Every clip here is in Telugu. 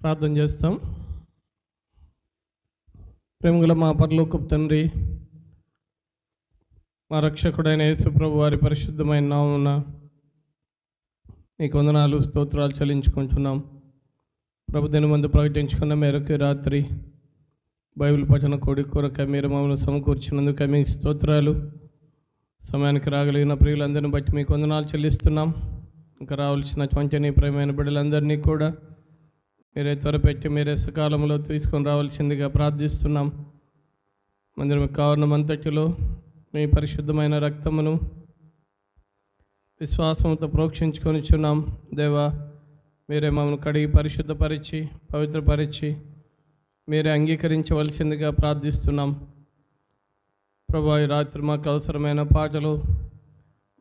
ప్రార్థన చేస్తాం. ప్రేమగల మా పరలోకపు తండ్రి, మా రక్షకుడైన యేసు ప్రభు వారి పరిశుద్ధమైన నామమున మీకు వందనాలు, స్తోత్రాలు చెల్లించుకుంటున్నాం. ప్రభు దినమందు ప్రకటించుకున్న మేరకు రాత్రి బైబిల్ పఠన కోడి కొరక మీరు మమ్మల్ని సమకూర్చినందుకు మీకు స్తోత్రాలు. సమయానికి రాగలిగిన ప్రియులందరిని బట్టి మీకు వందనాలు చెల్లిస్తున్నాం. ఇంకా రావాల్సినటువంటి నీ ప్రియమైన బిడ్డలందరినీ కూడా మీరే త్వరపెట్టి మీరే సకాలంలో తీసుకొని రావాల్సిందిగా ప్రార్థిస్తున్నాం. మందిరం కారణమంతటిలో మీ పరిశుద్ధమైన రక్తమును విశ్వాసంతో ప్రోక్షించుకొనిచున్నాం. దేవా, మీరే మమ్మల్ని కడిగి పరిశుద్ధపరిచి పవిత్రపరిచి మీరే అంగీకరించవలసిందిగా ప్రార్థిస్తున్నాం. ప్రభా, ఈ రాత్రి మాకు అవసరమైన పాటలు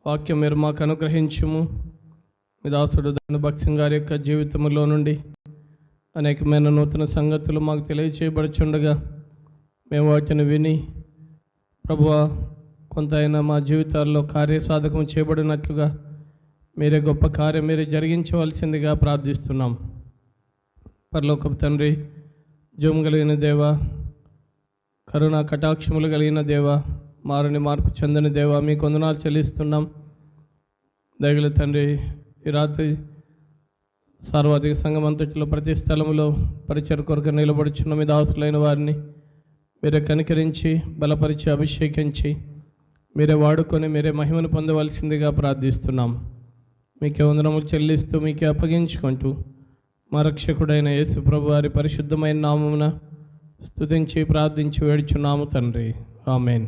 వాక్యం మీరు మాకు అనుగ్రహించుము. మీ దాసుడు ధనభక్సింగ్ గారి యొక్క జీవితంలో నుండి అనేకమైన నూతన సంగతులు మాకు తెలియచేయబడుచుండగా మేము వాటిని విని ప్రభువా, కొంత అయినా మా జీవితాల్లో కార్యసాధకం చేయబడినట్లుగా మీరే గొప్ప కార్యం మీరే జరిగించవలసిందిగా ప్రార్థిస్తున్నాం. పరలోకపు తండ్రి, జోము కలిగిన దేవ, కరుణ కటాక్షములు కలిగిన దేవ, మారని మార్పు చెందని దేవ, మీకు వందనాలు చెల్లిస్తున్నాం. దయగల తండ్రి, ఈ రాత్రి సార్వత్రిక సంఘం అంతటిలో ప్రతి స్థలంలో పరిచయ కొరకు నిలబడుచున్న మీ దాసులైన వారిని మీరే కనికరించి బలపరిచి అభిషేకించి మీరే వాడుకొని మీరే మహిమను పొందవలసిందిగా ప్రార్థిస్తున్నాం. మీకే వందనములు చెల్లిస్తూ మీకే అప్పగించుకుంటూ మా రక్షకుడైన యేసు ప్రభు వారి పరిశుద్ధమైన నామమున స్తుతించి ప్రార్థించి వేడుచున్నాము తండ్రి. ఆమేన్.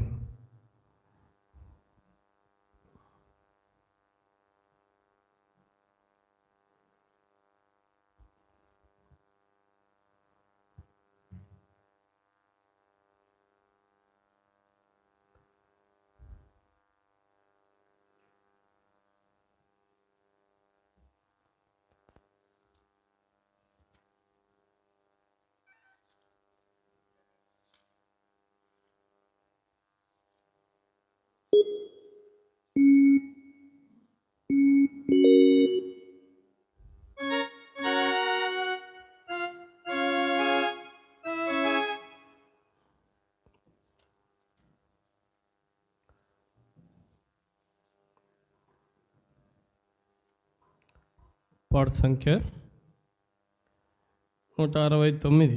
పాట సంఖ్య 169.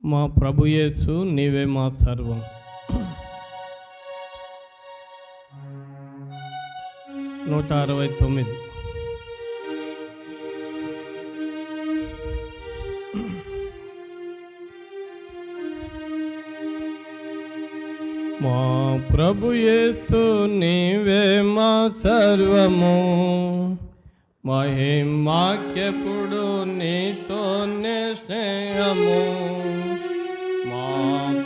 మా ప్రభు యేసు నీవే మా సర్వం. నూట 69. మా ప్రభు యేసు నీవే మా సర్వము, మహిమాఖ్యపుడు నీతోనే స్నేహము. మా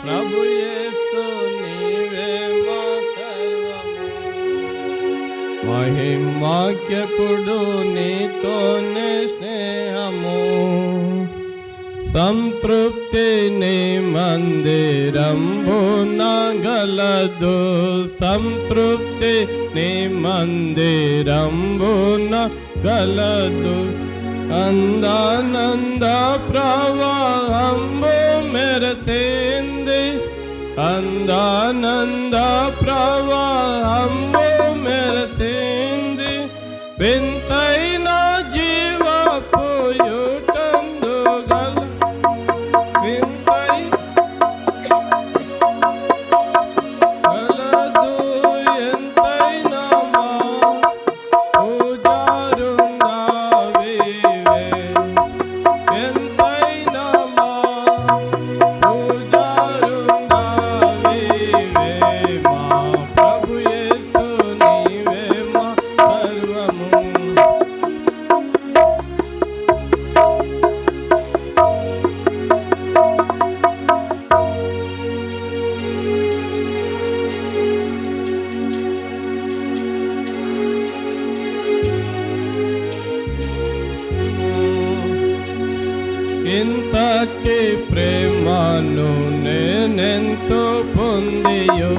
ప్రభు యేసు నీవే మా సర్వము, మహిమాఖ్యపుడు నీతోనే స్నేహము. సంతృప్తి నీ మందిరంబు నగలదు, సంతృప్తి నీ మందిరంబు నగలదు. అందానంద ప్రవాహంబు మెరసింది, అందానంద ప్రవాహంబు మెరసింది. వింతైన జీవపు ఇంతటి ప్రేమను నేనెంతో పొందియు,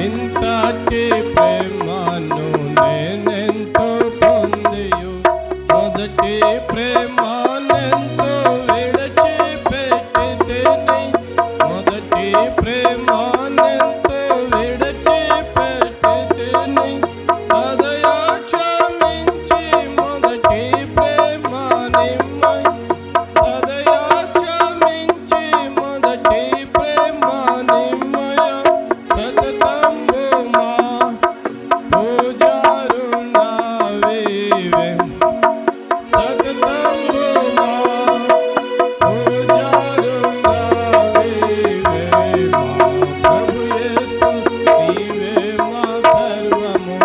ఇంతటి ప్రేమను నేనెంతో పొందియు. మొదటి ప్రేమానెంతో విడిచిపెట్టితిని, మొదటి ప్రేమానెంతో విడిచిపెట్టితిని, సదయా క్షమించి మొదటి ప్రేమానిమ్మై, సదయా క్షమించి మొదటి ప్రేమానిమ్మయ, సతతంబు మా పూజారున్నావీవే, సతతంబు మా పూజారున్నావీవే, మా ప్రభు యేసు నీవే మా సర్వము,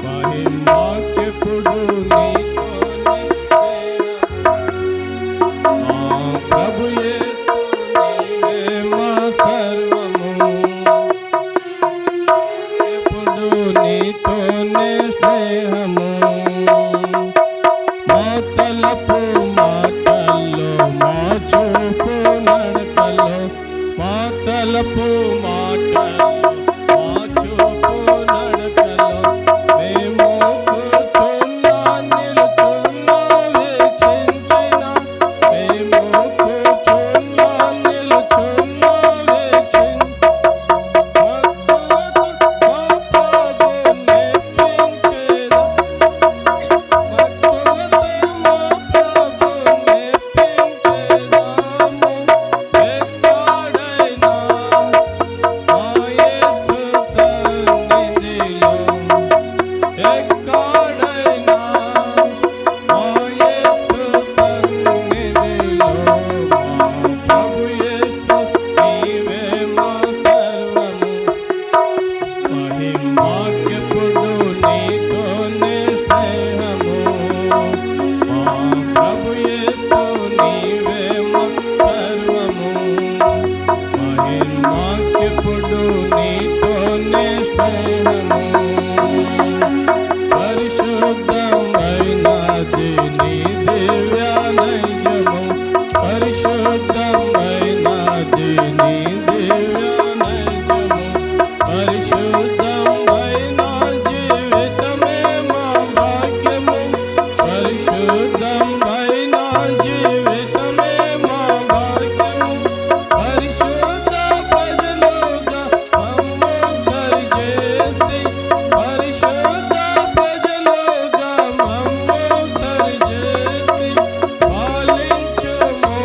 మహిమాకెప్పుడు నీతోనే మా ప్రభు యేసు నీవే మా సర్వము, ఎప్పుడు నీతోనే స్నేహము, మా తలపు మాటల్లో మా చూపు నడకలో, మా తలపు మాటల్లో మా చూపు నడకలో, మేము కూర్చున్నా నిలుచున్నా వీక్షించిన, మేము కూర్చున్నా నిలుచున్నా వీక్షించిన, మహిమాకెప్పుడు నీతోనే స్నేహము, మా ప్రభు యేసు నీవే మా సర్వము, మహిమాకెప్పుడు నీతోనే స్నేహము, పరిశుద్ధమైనది నీ దివ్య నైజము, పరిశుద్ధమైనది నీ దివ్య నైజము, పరిశుద్ధమైన జీవితమే మా భాగ్యము, పరిశుద్ధమైన జీవితమే మా భాగ్యము, పరిశుద్ధ ప్రజలుగా మమ్ము సరిచేసి, పరిశుద్ధ ప్రజలుగా మమ్ము సరిచేసి, పాలించుము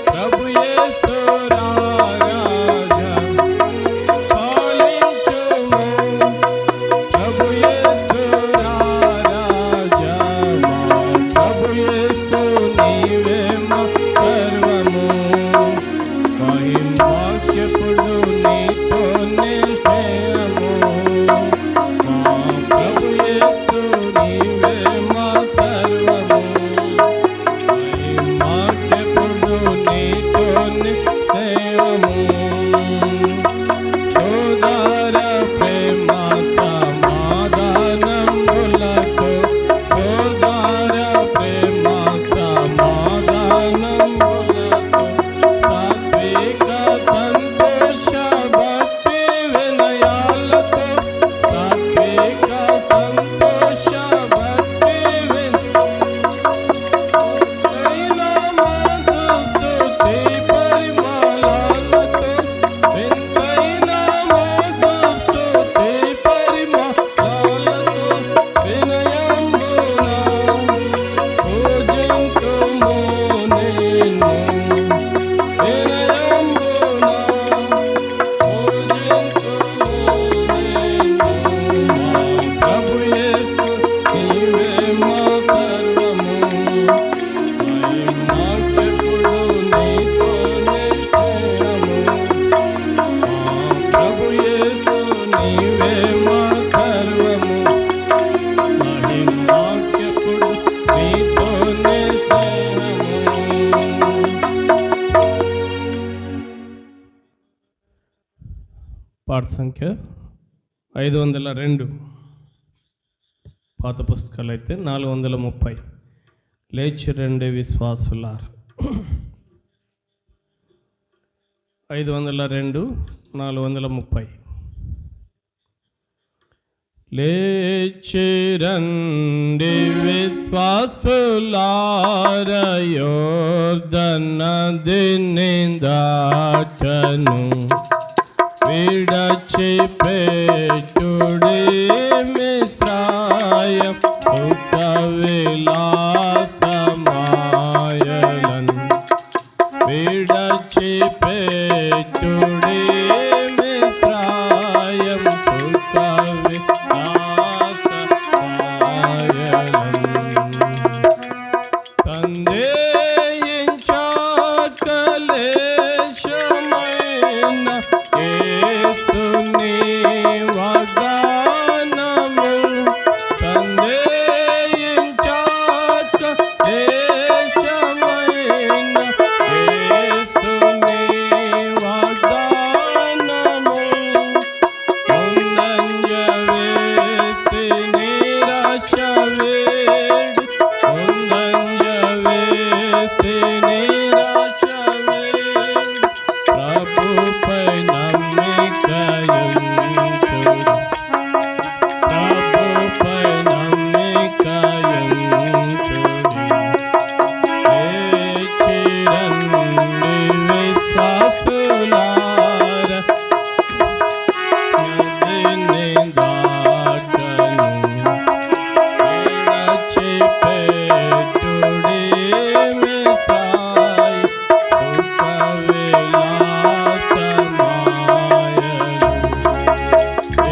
ప్రభు యేసు రాజా, పాలించుము ప్రభు యేసు రాజా, మా ప్రభు యేసు నీవే మా సర్వము, మహిమాకెప్పుడు నీతోనే స్నేహము, మా ప్రభు యేసు నీవే మా సర్వము, మహిమాకెప్పుడు నీతోనే స్నేహము, సోదర ప్రేమ సమాధానములకు, సోదర ప్రేమ సమాధానములకు, సాత్విక సంతోష భక్తి వినయాలతో, సాత్విక సంతోష భక్తి వినయాలతో, స్తుతి పరిమళాలతో, వింతైన స్తుతి పరిమళాలతో, వినయంబున పూజింతుము నిన్ను, వినయంబున పూజింతుము నిన్ను, మా ప్రభు యేసు నీవే మా సర్వము, మహిమాకెప్పుడు నీతోనే స్నేహము, మా ప్రభు యేసు నీవే మా సర్వము, మహిమాకెప్పుడు నీతోనే స్నేహము. పాట సంఖ్య 502, పాత పుస్తకాలు అయితే 430. లేచి రండి విశ్వాసులారా, 502, 430. లేచిరండి విశ్వాసులార, యోర్దన్ నదిని దాటను, విడచిపెట్టుడి మిస్రాయం సుఖ విలాసమాయలన్, విడచిపెట్టుడి మిస్రాయం సుఖ విలాసమాయలన్. సందేహించకలేశమైన యేసుని వాగ్దానము, సందేహించకలేశమైన యేసుని వాగ్దానము, ముందంజ వేసి నిరాశ వేడి, ముందంజ వేసి నిరాశ వేడి, ప్రభుపై నమ్మికయుంచుడి, ప్రభుపై నమ్మికయుంచుడి. లేచిరండి విశ్వాసులార, నదిని దాటను, విడచిపెట్టుడి మిస్రాయం సుఖ విలాసమాయలన్,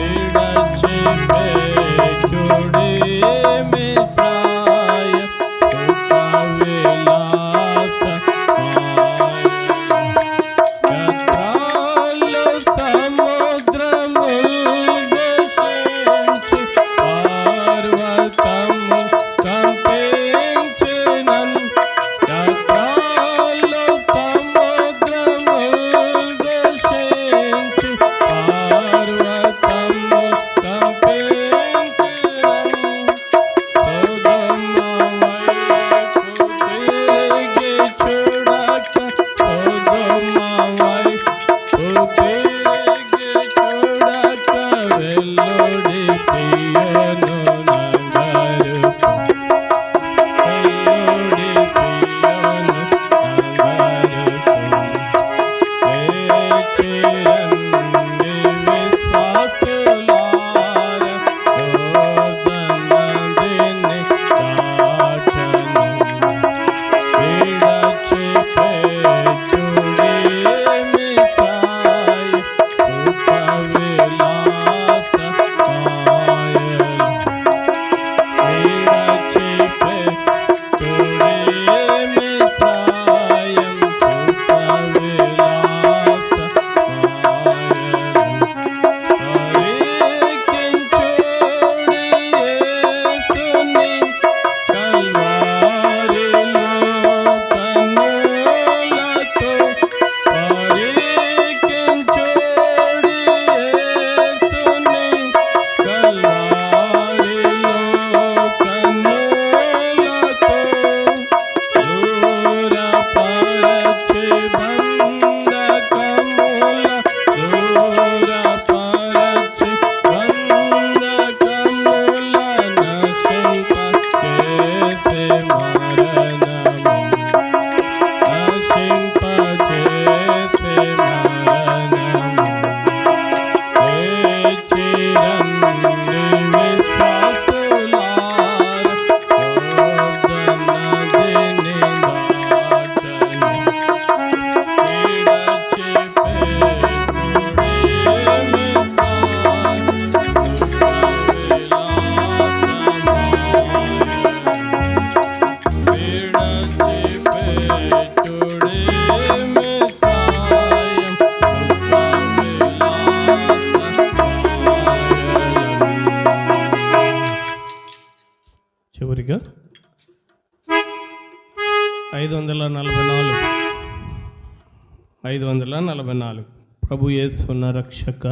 విడచిపెట్టుడి మిస్రాయం సుఖ విలాసమాయలన్. కత్రాలు సముద్రముల్ దర్శించి, పర్వతముల్ కంపించినన్, కత్రాలు సముద్రముల్ దర్శించి, పర్వతముల్ కంపించినన్, సొదొమ వైపు తిరిగి చూడక, సొదొమ వైపు తిరిగి చూడక, వెల్లుడి సియోను నగరుకు, వెల్లుడి సియోను నగరుకు. లేచిరండి విశ్వాసులార, యోర్దన్ నదిని దాటను, విడచిపెట్టుడి మిస్రాయం సుఖ విలాసమాయలన్, విడచిపెట్టుడి మిస్రాయం సుఖ విలాసమాయలన్. పరికించుడి యేసుని కల్వారిలో కన్నులతో, పరికించుడి యేసుని కల్వారిలో కన్నులతో, దూరపరచి బంధకముల, దూరపరచి బంధకముల, నశింపచేసే మరణము, నశింపచేసే మరణము. లేచిరండి విశ్వాసులార, యోర్దన్ నదిని దాటను, విడచిపెట్టుడి మిస్రాయం సుఖ విలాసమాయలన్, విడచిపెట్టుడి మిస్రాయం సుఖ విలాసమాయలన్. చివరిగా 544 ప్రభు యేసు నా రక్షక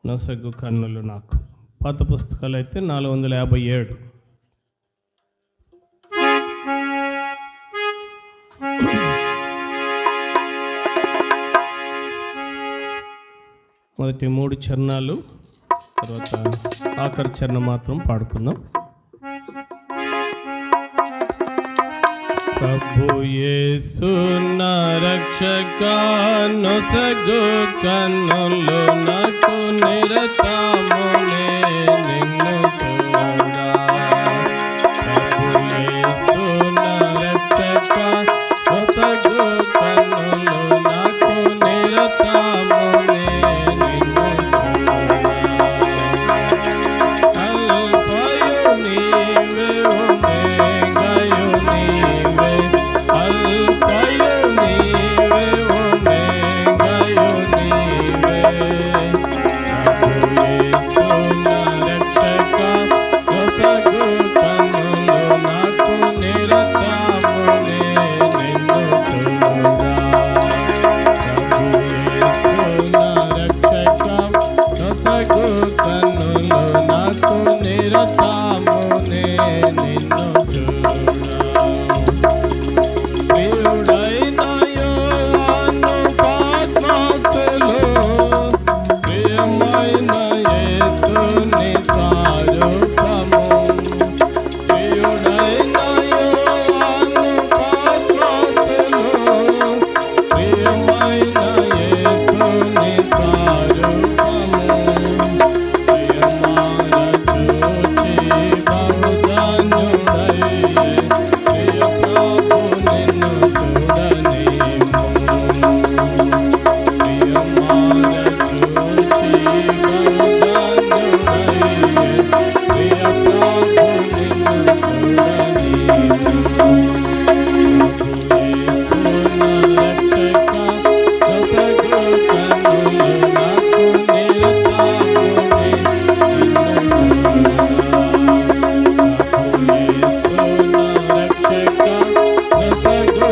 నొసగు కన్నులు నాకు. పాత పుస్తకాలు అయితే 457. మొదటి 3 చరణాలు తర్వాత ఆఖరి చరణం మాత్రం పాడుకుందాం. ప్రభు యేసు నా రక్షక నొసగు కన్నులు నాకు నిరతమునే నిన్ను చూడా. ప్రభు యేసు నా రక్షక నొసగు కన్నులు నాకు నిరతమునే నిన్ను చూడా. అల్ఫయు నీవే ఒమేగాయు నీవే, అల్ఫయు నీవే ఒమేగాయు నీవే. ప్రభు యేసు నా రక్షక నొసగు కన్నులు నాకు నిరతమునే నిన్ను చూడా. ప్రభు యేసు నా రక్షక నొసగు కన్నులు నాకు నిరతమునే నిన్ను చూడా. ప్రియుడైన యోహాను పద్మసులో ప్రియమైన యేసుని సారూపము. ప్రియుడైన యోహాను పద్మసులో ప్రియమైన యేసుని సారూపము. ప్రియమార చూచి బహుధన్యుడయ్యే, ప్రియ ప్రభు నిన్ను చూడనేమో. ప్రియమార చూచి బహుధన్యుడయ్యే, ప్రియ ప్రభు నిన్ను చూడనేమో. ప్రభు యేసు నా రక్షక నొసగు కన్నులు నాకు నిరతమునే నిన్ను చూడా. ప్రభు యేసు నా రక్షక నొసగు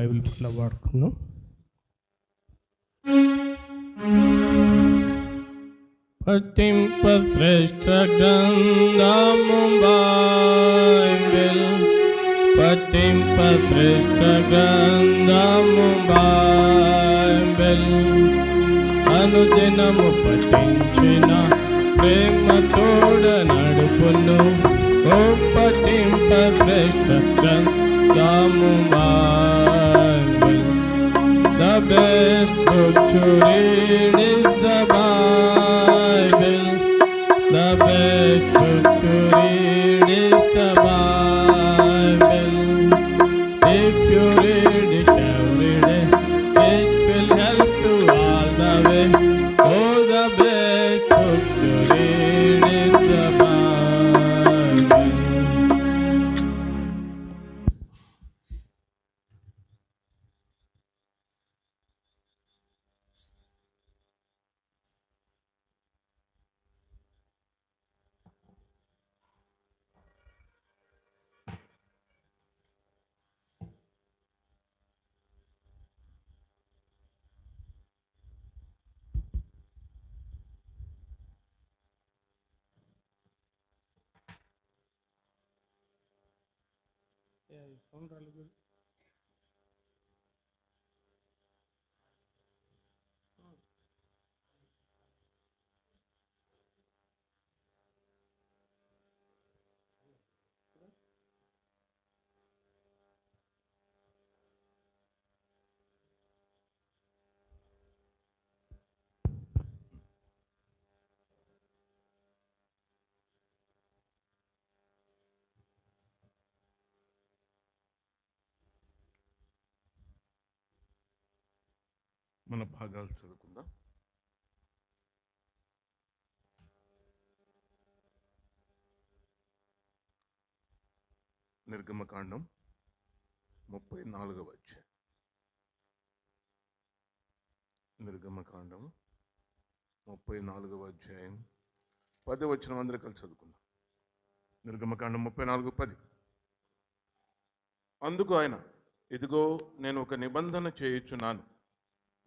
బైబిల్ పట్ల వాడుకుందాం. పఠింప శ్రేష్ఠ గ్రంథము బైబిల్, పఠింప శ్రేష్ఠ గ్రంథము బైబిల్, అనుదినము పఠించిన ప్రేమ తోడ నడుపును. ఓ పఠింప శ్రేష్ఠ గ్రంథము Bible, the best book to read is the Bible. The best book to read is the Bible. If you read it every day, it will help you all the way. Oh, the best book to read is the Bible. మన భాగాలు చదువుకుందాం. నిర్గమకాండం 34వ అధ్యాయం. నిర్గమకాండం 34వ అధ్యాయం 10వ వచనం అందరూ కలిసి చదువుకుందాం. నిర్గమకాండం 34:10. అందుకు ఆయన, ఇదిగో నేను ఒక నిబంధన చేయుచున్నాను,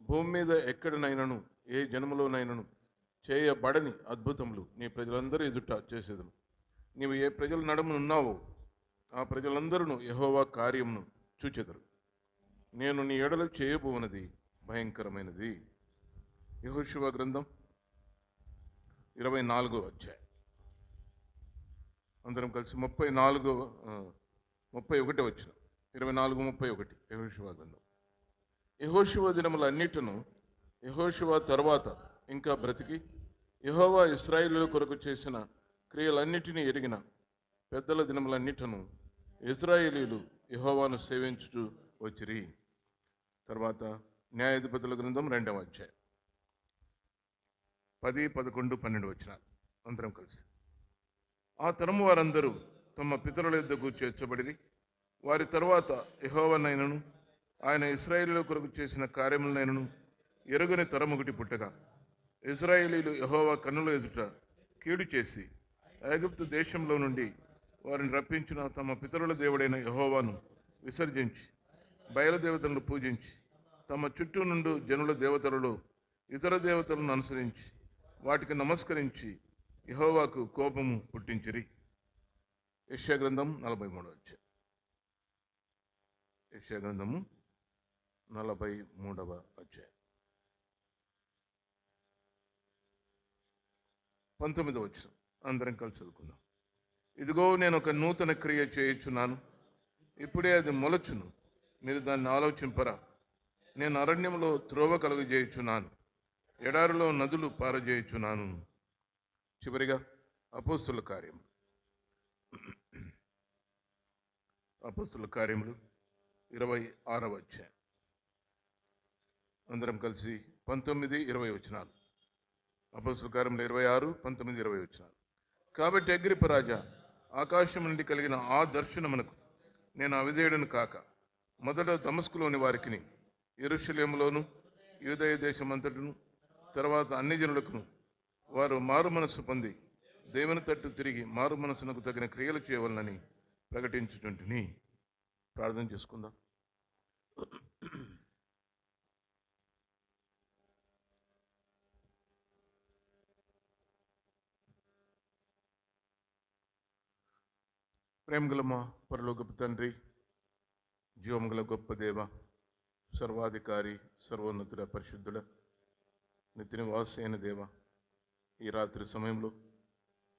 భూమి మీద ఎక్కడనైనను ఏ జన్మలోనైనను చేయబడని అద్భుతములు నీ ప్రజలందరూ ఎదుట చేసేదను. నీవు ఏ ప్రజల నడుమునున్నావో ఆ ప్రజలందరూ యెహోవా కార్యమును చూచెదరు. నేను నీ ఎడల చేయబోనది భయంకరమైనది. యెహోషువ గ్రంథం 24వ అధ్యాయం. అందరం కలిసి 31వ వచనం. 24:31 యెహోషువ గ్రంథం. యెహోషువ దినములన్నిటిను యెహోషువ తర్వాత ఇంకా బ్రతికి యెహోవా ఇశ్రాయేలు కొరకు చేసిన క్రియలన్నిటినీ ఎరిగిన పెద్దల దినములన్నిటిను ఇశ్రాయేలీయులు యెహోవాను సేవించుచూ వచ్చిరి. తర్వాత న్యాయాధిపతుల గ్రంథం 2వ అధ్యాయం 10, 11, 12 వచనాలు అందరం కలిసి. ఆ తరము వారందరూ తమ పితరుల యొద్దకు చేర్చబడిరి. వారి తరువాత యెహోవానైనను ఆయన ఇశ్రాయేలీయుల కొరకు చేసిన కార్యములనైనను ఎరుగని తరమొకటి పుట్టగా ఇశ్రాయేలీయులు యెహోవా కన్నుల ఎదుట కీడు చేసి ఐగుప్తు దేశంలో నుండి వారిని రప్పించిన తమ పితరుల దేవుడైన యెహోవాను విసర్జించి బయలుదేవతలను పూజించి తమ చుట్టూ నుండి జనుల దేవతలలో ఇతర దేవతలను అనుసరించి వాటికి నమస్కరించి యెహోవాకు కోపము పుట్టించిరి. యెషయా గ్రంథం 43వ అధ్యాయం. యెషయా గ్రంథము 43వ అధ్యాయం 19వ వచనం అందరం కలిసి చదువుకుందాం. ఇదిగో నేను ఒక నూతన క్రియ చేయుచున్నాను, ఇప్పుడే అది మొలచును, మీరు దాన్ని ఆలోచింపరా. నేను అరణ్యంలో త్రోవ కలుగజేయుచున్నాను, ఎడారిలో నదులు పారజేయుచున్నాను. చివరిగా అపోస్తుల కార్యములు. అపోస్తుల కార్యములు 26వ అధ్యాయం. అందరం కలిసి 19, 20 వచనాలు. అపోస్తుల కార్యములు 26, 19, 20 వచనాలు. కాబట్టి అగ్రిప్ప రాజా, ఆకాశం నుండి కలిగిన ఆ దర్శనమునకు నేను అవిధేయుడను కాక మొదట దమస్కులోని వారికిని యెరూషలేములోను యూదయ దేశమంతటను తర్వాత అన్ని జనులకును వారు మారు మనస్సు పొంది దేవుని తట్టు తిరిగి మారు మనసునకు తగిన క్రియలు చేయవలనని ప్రకటించుచుంటిని. ప్రార్థన చేసుకుందాం. ప్రేమగల మా పరలోకపు తండ్రి, జీవముగల గొప్ప దేవ, సర్వాధికారి, సర్వోన్నతుడ, పరిశుద్ధుడ, నిత్య నివాసి అయిన దేవ, ఈ రాత్రి సమయంలో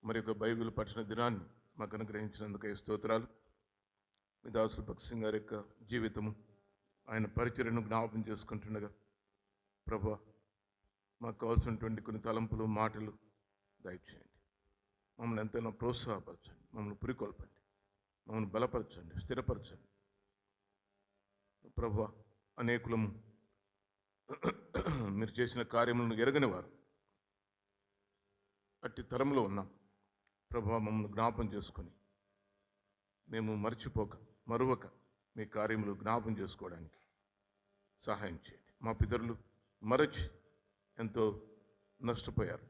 మరి ఒక బైబిల్ పఠన దినాన్ని మాకు అనుగ్రహించినందుకై స్తోత్రాలు. మీ దాసులు భగత్ సింగ్ గారి యొక్క జీవితము, ఆయన పరిచర్యను జ్ఞాపకం చేసుకుంటుండగా ప్రభా, మాకు కావాల్సినటువంటి కొన్ని తలంపులు, మాటలు దయచేయండి. మమ్మల్ని ఎంతైనా ప్రోత్సాహపరచండి, మమ్మల్ని పురికొల్పండి, మమ్మల్ని బలపరచండి, స్థిరపరచండి. ప్రభా, అనేకులము మీరు చేసిన కార్యములను ఎరగని వారు అట్టి తరంలో ఉన్నాం. ప్రభా, మమ్మల్ని జ్ఞాపం చేసుకొని మేము మరువక మీ కార్యములు జ్ఞాపం చేసుకోవడానికి సహాయం చేయండి. మా పితరులు మరచి ఎంతో నష్టపోయారు,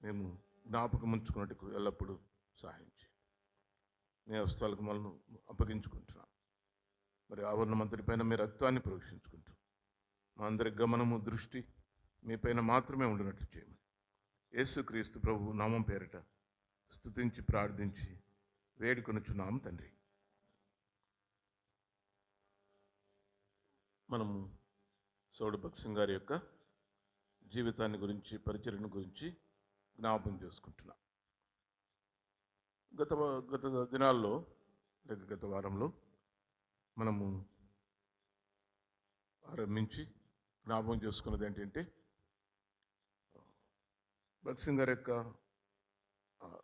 మేము జ్ఞాపకం ఉంచుకున్నట్టుకు ఎల్లప్పుడూ సహాయం చేయండి. మీ హస్తాలకు మనల్ని అప్పగించుకుంటున్నాం. మరి ఆవరణమంతటిపైన మీ రక్తాన్ని ప్రోక్షించుకుంటూ మా అందరి గమనము, దృష్టి మీపైన మాత్రమే ఉండినట్లు చేయమని యేసుక్రీస్తు ప్రభు నామం పేరిట స్తుతించి ప్రార్థించి వేడుకొనుచున్నాం తండ్రి. మనము సోడు భగత్ సింగ్ గారి యొక్క జీవితాన్ని గురించి, పరిచర్యను గురించి జ్ఞాపకం చేసుకుంటున్నాం. గత దినాల్లో లేక గత వారంలో మనము ఆరంభించి జ్ఞాపకం చేసుకున్నది ఏంటంటే, భగత్ సింగ్ గారి యొక్క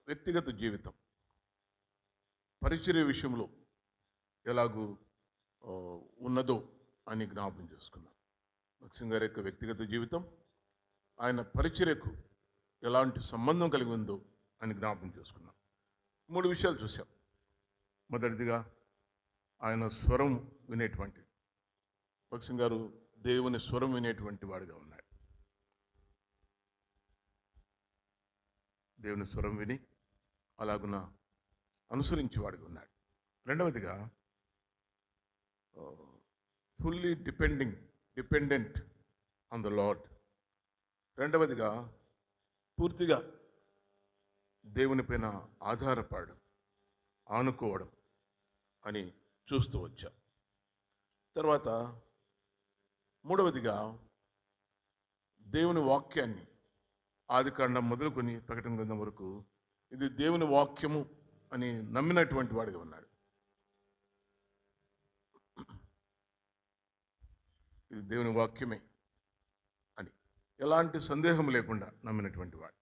వ్యక్తిగత జీవితం, పరిచర్య విషయంలో ఎలాగూ ఉన్నదో అని జ్ఞాపకం చేసుకున్నాం. భగత్ సింగ్ గారి యొక్క వ్యక్తిగత జీవితం ఆయన పరిచర్యకు ఎలాంటి సంబంధం కలిగి ఉందో అని జ్ఞాపకం చేసుకున్నాం. 3 విషయాలు చూసాం. మొదటిదిగా ఆయన స్వరం వినేటువంటి, భగత్ సింగ్ గారు దేవుని స్వరం వినేటువంటి వాడిగా ఉన్నాడు. దేవుని స్వరం విని అలాగున అనుసరించేవాడిగా ఉన్నాడు. రెండవదిగా fully dependent on the lord. రెండవదిగా పూర్తిగా దేవుని పైన ఆనుకోవడం అని చూస్తూ వచ్చాం. తర్వాత మూడవదిగా దేవుని వాక్యాన్ని ఆదికాండం మొదలుకొని ప్రకటన గ్రంథం వరకు ఇది దేవుని వాక్యము అని నమ్మినటువంటి వాడిగా ఉన్నాడు. ఇది దేవుని వాక్యమే అని ఎలాంటి సందేహం లేకుండా నమ్మినటువంటి వాడు.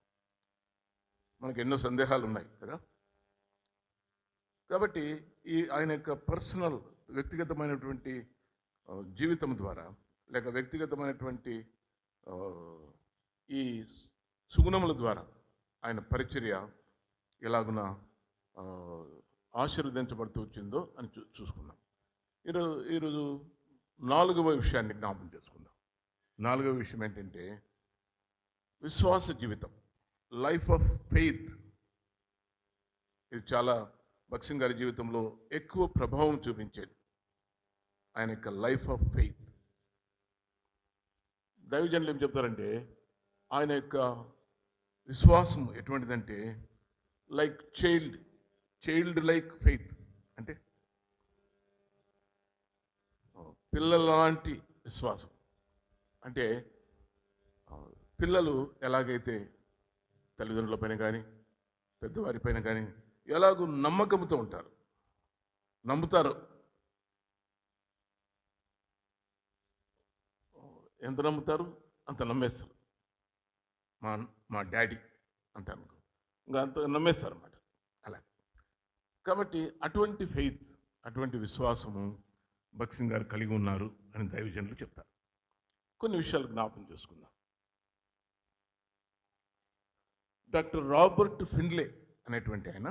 మనకు ఎన్నో సందేహాలు ఉన్నాయి కదా. కాబట్టి ఆయన యొక్క పర్సనల్, వ్యక్తిగతమైనటువంటి జీవితం ద్వారా, లేక వ్యక్తిగతమైనటువంటి ఈ సుగుణముల ద్వారా ఆయన పరిచర్య ఎలాగున ఆశీర్వదించబడుతూ వచ్చిందో అని చూసుకుందాం. ఈరోజు 4వ విషయాన్ని జ్ఞాపకం చేసుకుందాం. 4వ విషయం ఏంటంటే విశ్వాస జీవితం, లైఫ్ ఆఫ్ ఫెయిత్. ఇది చాలా భగత్ సింగ్ గారి జీవితంలో ఎక్కువ ప్రభావం చూపించేది, ఆయన యొక్క లైఫ్ ఆఫ్ ఫెయిత్. దైవజనులు ఏం చెప్తారంటే, ఆయన యొక్క విశ్వాసం ఎటువంటిదంటే లైక్ చైల్డ్ లైక్ ఫెయిత్, అంటే పిల్లల లాంటి విశ్వాసం. అంటే పిల్లలు ఎలాగైతే తల్లిదండ్రులపైన కానీ పెద్దవారిపైన కానీ ఎలాగూ నమ్మకంతో ఉంటారు, నమ్ముతారు. ఎంత నమ్ముతారు అంత నమ్మేస్తారు. మా డాడీ అంటారు, ఇంకా అంత నమ్మేస్తారు అన్నమాట. అలాగే కాబట్టి అటువంటి ఫెయిత్, అటువంటి విశ్వాసము భగత్ సింగ్ గారు కలిగి ఉన్నారు అని దైవజనులు చెప్తారు. కొన్ని విషయాలు జ్ఞాపకం చేసుకుందాం. డాక్టర్ రాబర్ట్ ఫిన్లే అనేటువంటి ఆయన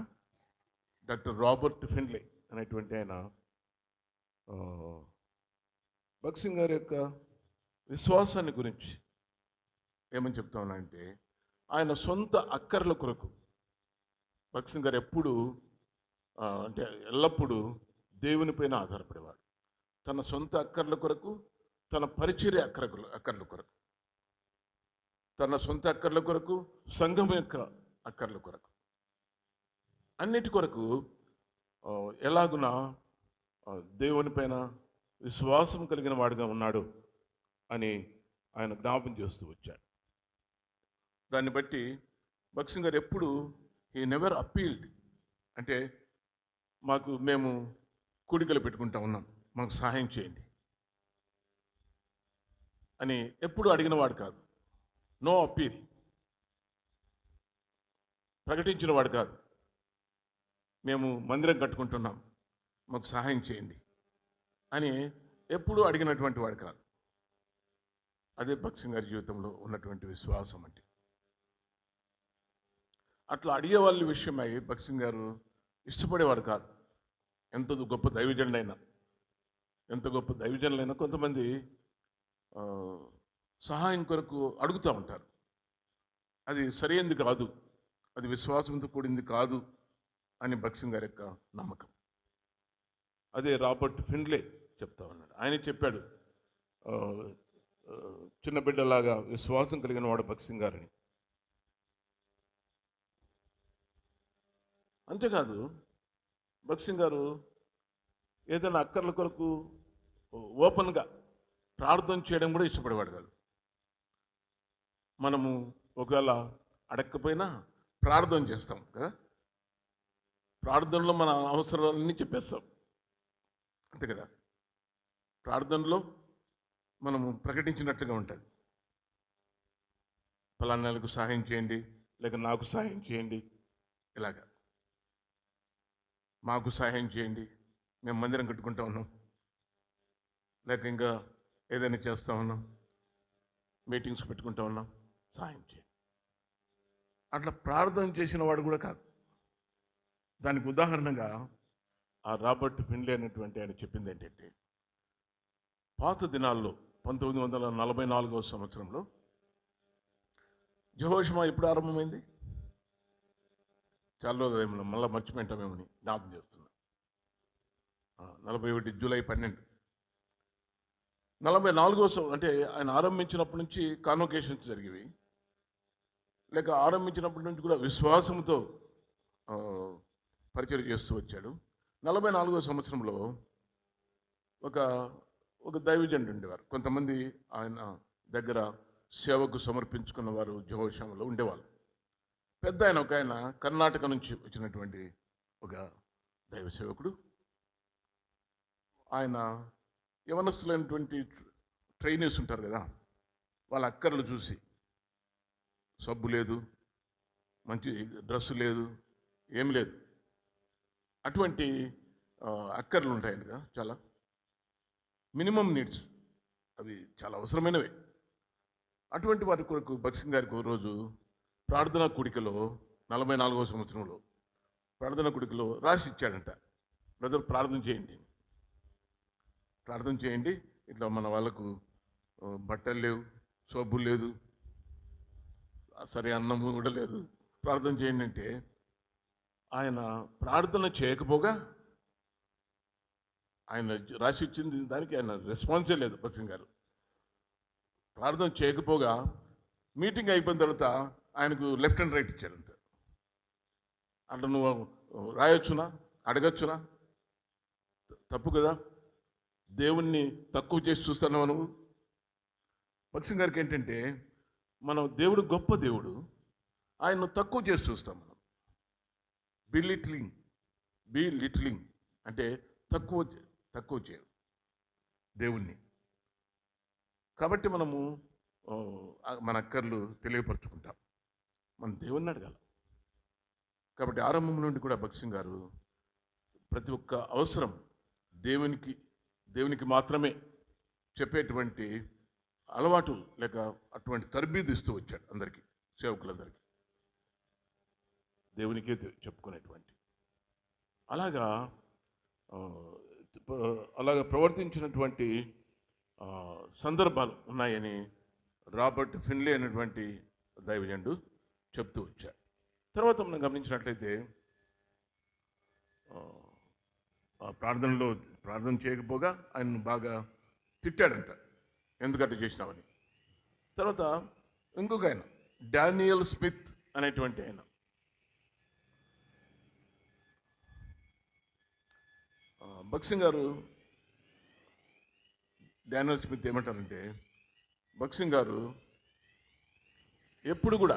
భగత్ సింగ్ గారి యొక్క విశ్వాసాన్ని గురించి ఏమని చెప్తా ఉన్నాయంటే, ఆయన సొంత అక్కర్ల కొరకు భగత్ సింగ్ గారు ఎల్లప్పుడూ దేవుని పైన ఆధారపడేవాడు. తన సొంత అక్కర్ల కొరకు, తన పరిచర్య అక్కర్ల కొరకు, తన సొంత అక్కర్ల కొరకు, సంఘం యొక్క అక్కర్ల కొరకు, అన్నిటి కొరకు ఎలాగున దేవుని పైన విశ్వాసం కలిగిన వాడిగా ఉన్నాడు అని ఆయన జ్ఞాపం చేస్తూ వచ్చాడు. దాన్ని బట్టి భగత్ సింగ్ గారు ఎప్పుడు హీ నెవర్ అప్పీల్డ్, అంటే మేము కూడికలు పెట్టుకుంటా ఉన్నాం, మాకు సహాయం చేయండి అని ఎప్పుడు అడిగిన వాడు కాదు. నో అప్పీల్, ప్రకటించిన వాడు కాదు. మేము మందిరం కట్టుకుంటున్నాం, మాకు సహాయం చేయండి అని ఎప్పుడూ అడిగినటువంటి వాడు కాదు. అదే భగత్ సింగ్ గారి జీవితంలో ఉన్నటువంటి విశ్వాసం అంటే. అట్లా అడిగే వాళ్ళ విషయమై భగత్ సింగ్ గారు ఇష్టపడేవాడు కాదు. ఎంత గొప్ప దైవజనులైనా కొంతమంది సహాయం కొరకు అడుగుతూ ఉంటారు. అది సరైనది కాదు, అది విశ్వాసంతో కూడింది కాదు అని భగత్ సింగ్ గారి యొక్క నమ్మకం. అదే రాబర్ట్ ఫిన్లే చెప్తా ఉన్నాడు. ఆయన చెప్పాడు, చిన్న బిడ్డలాగా విశ్వాసం కలిగిన వాడు భగత్ సింగ్ గారని. అంతేకాదు, భగత్ సింగ్ గారు ఏదైనా అక్కర్ల కొరకు ఓపెన్గా ప్రార్థన చేయడం కూడా ఇష్టపడేవాడు కాదు. మనము ఒకవేళ అడగకపోయినా ప్రార్థన చేస్తాం కదా, ప్రార్థనలో మన అవసరాలన్నీ చెప్పేస్తాం, అంతే కదా. ప్రార్థనలో మనము ప్రకటించినట్లుగా ఉంటుంది. ఫలానాలకు సహాయం చేయండి, లేక నాకు సహాయం చేయండి, ఇలాగా మాకు సహాయం చేయండి, మేము మందిరం కట్టుకుంటా ఉన్నాం, లేక ఇంకా ఏదైనా చేస్తూ ఉన్నాం, మీటింగ్స్ పెట్టుకుంటా ఉన్నాం, సహాయం చేయండి. అట్లా ప్రార్థన చేసిన వాడు కూడా కాదు. దానికి ఉదాహరణగా ఆ రాబర్ట్ ఫిన్లే అనేటువంటి ఆయన చెప్పింది ఏంటంటే, పాత దినాల్లో 1944వ సంవత్సరంలో యెహోషువ ఎప్పుడు ఆరంభమైంది? చాలా రోజులు మళ్ళీ మర్చిపోయింటామేమని జ్ఞాపకం చేస్తున్నా. 41 జూలై 12. 44వ అంటే ఆయన ఆరంభించినప్పటి నుంచి కాన్వకేషన్స్ జరిగేవి, లేక ఆరంభించినప్పటి నుంచి కూడా విశ్వాసంతో పరిచయం చేస్తూ వచ్చాడు. 44వ సంవత్సరంలో ఒక దైవజనుడు ఉండేవారు. కొంతమంది ఆయన దగ్గర సేవకు సమర్పించుకున్న వారు యెహోషువలో ఉండేవాళ్ళు. పెద్ద ఆయన ఒక ఆయన కర్ణాటక నుంచి వచ్చినటువంటి ఒక దైవ సేవకుడు. ఆయన యవనస్తులైనటువంటి ట్రైనర్స్ ఉంటారు కదా, వాళ్ళ అక్కర్లు చూసి, సబ్బు లేదు, మంచి డ్రెస్సు లేదు, ఏం లేదు, అటువంటి అక్కర్లు ఉంటాయండి కదా, చాలా మినిమం నీడ్స్, అవి చాలా అవసరమైనవి. అటువంటి వారి కొరకు భగత్ సింగ్ గారికి రోజు ప్రార్థనా కూడికలో 44వ సంవత్సరంలో ప్రార్థనా కూడికలో రాసి ఇచ్చాడంట, బ్రదర్ ప్రార్థన చేయండి, ఇట్లా మన వాళ్ళకు బట్టలు లేవు, సబ్బు లేదు, సరే అన్నము కూడా లేదు, ప్రార్థన చేయండి అంటే ఆయన ప్రార్థన చేయకపోగా, ఆయన రాసి ఇచ్చింది దానికి ఆయన రెస్పాన్సే లేదు. భగత్ సింగ్ గారు ప్రార్థన చేయకపోగా మీటింగ్ అయిపోయిన తర్వాత ఆయనకు లెఫ్ట్ అండ్ రైట్ ఇచ్చారంట. అట్లా నువ్వు రాయొచ్చునా, అడగచ్చునా? తప్పు కదా, దేవుణ్ణి తక్కువ చేసి చూస్తున్నావు నువ్వు. భగత్ సింగ్ గారికి ఏంటంటే, మనం దేవుడు గొప్ప దేవుడు, ఆయన్ను తక్కువ చేసి చూస్తాం మనం. బి లిటిలింగ్ అంటే తక్కువ చేయడం దేవుణ్ణి. కాబట్టి మనము మన అక్కర్లు తెలియపరుచుకుంటాం, మన దేవుణ్ణి అడగాల. కాబట్టి ఆరంభం నుండి కూడా భగత్ సింగ్ గారు ప్రతి ఒక్క అవసరం దేవునికి మాత్రమే చెప్పేటువంటి అలవాటు, లేక అటువంటి తర్బీదు ఇస్తూ వచ్చాడు అందరికీ, సేవకులందరికీ, దేవునికే చెప్పుకునేటువంటి. అలాగా ప్రవర్తించినటువంటి సందర్భాలు ఉన్నాయని రాబర్ట్ ఫిన్లే అనేటువంటి దైవజనుడు చెప్తూ వచ్చాడు. తర్వాత మనం గమనించినట్లయితే ప్రార్థన చేయకపోగా ఆయన్ను బాగా తిట్టాడంట, ఎందుకంటే చేసినామని. తర్వాత ఇంకొక ఆయన డానియల్ స్మిత్ అనేటువంటి ఆయన, భక్సింగ్ గారు డానియల్ స్మిత్ ఏమంటారంటే, భక్సింగ్ గారు ఎప్పుడు కూడా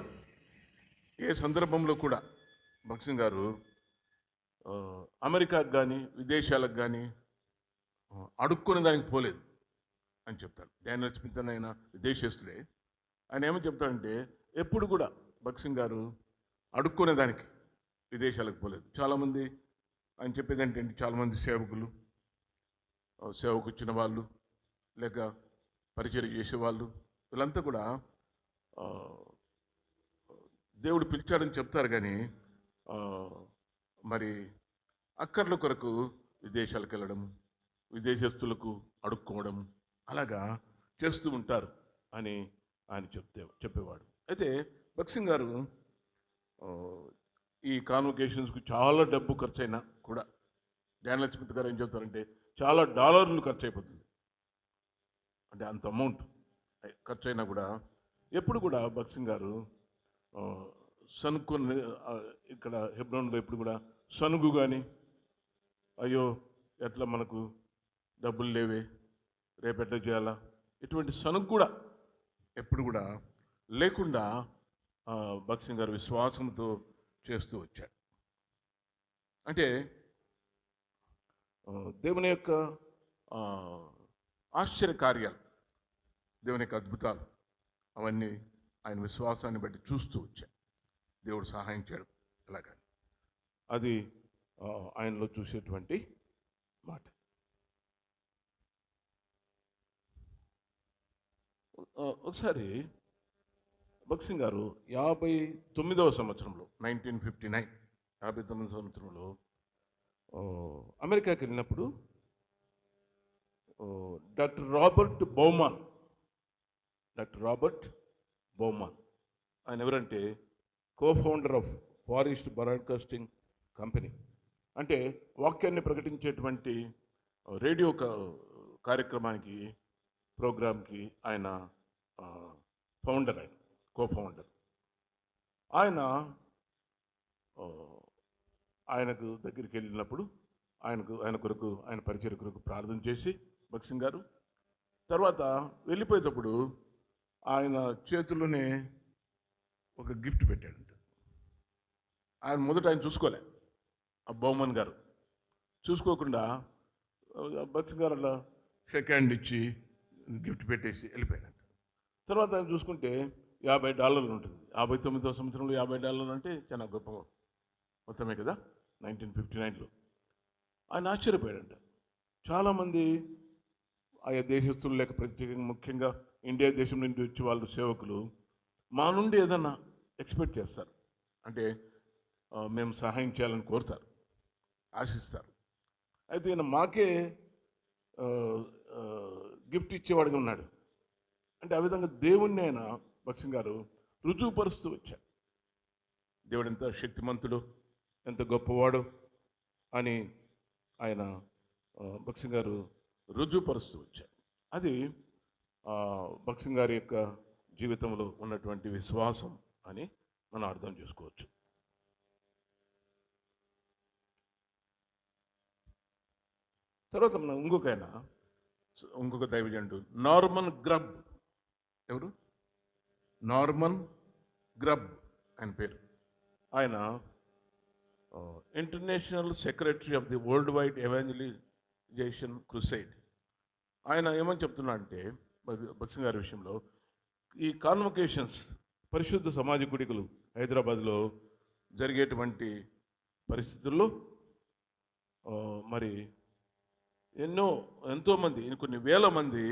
ఏ సందర్భంలో కూడా భక్సింగ్ గారు అమెరికాకు కానీ విదేశాలకు కానీ అడుక్కునే దానికి పోలేదు అని చెప్తాడు. డానియల్ స్మిత్ అని ఆయన విదేశస్తులే. ఆయన ఏమని చెప్తాడంటే, ఎప్పుడు కూడా భక్సింగ్ గారు అడుక్కునే దానికి విదేశాలకు పోలేదు. చాలామంది ఆయన చెప్పేది ఏంటంటే, చాలామంది సేవకులు, సేవకు వచ్చిన వాళ్ళు, లేక పరిచయం చేసేవాళ్ళు, వీళ్ళంతా కూడా దేవుడు పిలిచాడని చెప్తారు, కానీ మరి అక్కర్ల కొరకు విదేశాలకు వెళ్ళడం, విదేశస్తులకు అడుక్కోవడం అలాగా చేస్తూ ఉంటారు అని ఆయన చెప్పేవాడు. అయితే భక్సింగ్ గారు ఈ కాన్వకేషన్స్కు చాలా డబ్బు ఖర్చు అయినా కూడా, డానియల్ స్మిత్ గారు ఏం చెప్తారంటే, చాలా డాలర్లు ఖర్చు అయిపోతుంది. అంటే అంత అమౌంట్ ఖర్చు అయినా కూడా ఎప్పుడు కూడా భక్సింగ్ గారు సనుక్కొని, ఇక్కడ హెబ్రోన్లో ఎప్పుడు కూడా సనుగు కానీ, అయ్యో ఎట్లా మనకు డబ్బులు లేవే, రేపెట్లా చేయాలా, ఇటువంటి సనుగు కూడా ఎప్పుడు కూడా లేకుండా భక్సింగ్ గారు విశ్వాసంతో చేస్తూ వచ్చాడు. అంటే దేవుని యొక్క ఆశ్చర్య కార్యాలు, దేవుని యొక్క అద్భుతాలు అవన్నీ ఆయన విశ్వాసాన్ని బట్టి చూస్తూ వచ్చాడు. దేవుడు సహాయం చేయడం అలాగా, అది ఆయనలో చూసేటువంటి మాట. ఒకసారి భక్సింగ్ గారు 59వ సంవత్సరంలో 1959 59 సంవత్సరంలో అమెరికాకి వెళ్ళినప్పుడు డాక్టర్ రాబర్ట్ బౌమాన్ ఆయన ఎవరంటే co-founder of forest broadcasting company, అంటే వాక్యాన్ని ప్రకటించేటువంటి రేడియో కార్యక్రమానికి, ప్రోగ్రామ్కి ఆయన ఫౌండర్, ఆయన కో-ఫౌండర్. ఆయనకు దగ్గరికి వెళ్ళినప్పుడు ఆయన కొరకు, ఆయన పరిచయ కొరకు ప్రార్థన చేసి భక్సింగ్ గారు తర్వాత వెళ్ళిపోయేటప్పుడు ఆయన చేతుల్లోనే ఒక గిఫ్ట్ పెట్టాడంట. ఆయన మొదట ఆయన చూసుకోలే, ఆ బౌమన్ గారు చూసుకోకుండా భక్సింగ్ గారు అలా షేక్ హ్యాండ్ ఇచ్చి గిఫ్ట్ పెట్టేసి వెళ్ళిపోయాడంట. తర్వాత ఆయన చూసుకుంటే $50 ఉంటుంది. 59వ సంవత్సరంలో $50 అంటే చాలా గొప్ప మొత్తమే కదా, 1959లో. ఆయన ఆశ్చర్యపోయాడంట. చాలామంది ఆయా దేశస్తులు, లేక ప్రత్యేకంగా ముఖ్యంగా ఇండియా దేశం నుండి వచ్చే వాళ్ళు, సేవకులు మా నుండి ఏదన్నా ఎక్స్పెక్ట్ చేస్తారు, అంటే మేము సహాయం చేయాలని కోరుతారు, ఆశిస్తారు. అయితే ఈయన మాకే గిఫ్ట్ ఇచ్చేవాడుగా ఉన్నాడు. అంటే ఆ విధంగా దేవుణ్ణి ఆయన భక్సింగ్ గారు రుజువుపరుస్తూ వచ్చాడు. దేవుడు ఎంత శక్తిమంతుడు, ఎంత గొప్పవాడు అని ఆయన భక్సింగ్ గారు రుజువుపరుస్తూ వచ్చాడు. అది భక్సింగ్ గారి యొక్క జీవితంలో ఉన్నటువంటి విశ్వాసం అని మనం అర్థం చేసుకోవచ్చు. తర్వాత మనం ఇంకొక దైవజనుడు నార్మన్ గ్రబ్. ఎవరు? నార్మన్ గ్రబ్ ఆయన పేరు. ఆయన international secretary of the world wide evangelisation crusade. ఆయన ఏమని చెప్తున్నా అంటే, భక్సింగ్ గారి విషయంలో, ఈ కాన్వకేషన్స్, పరిశుద్ధ సమాజ గుడికలు హైదరాబాద్లో జరిగేటువంటి పరిస్థితుల్లో మరి ఎంతోమంది, కొన్ని వేల మంది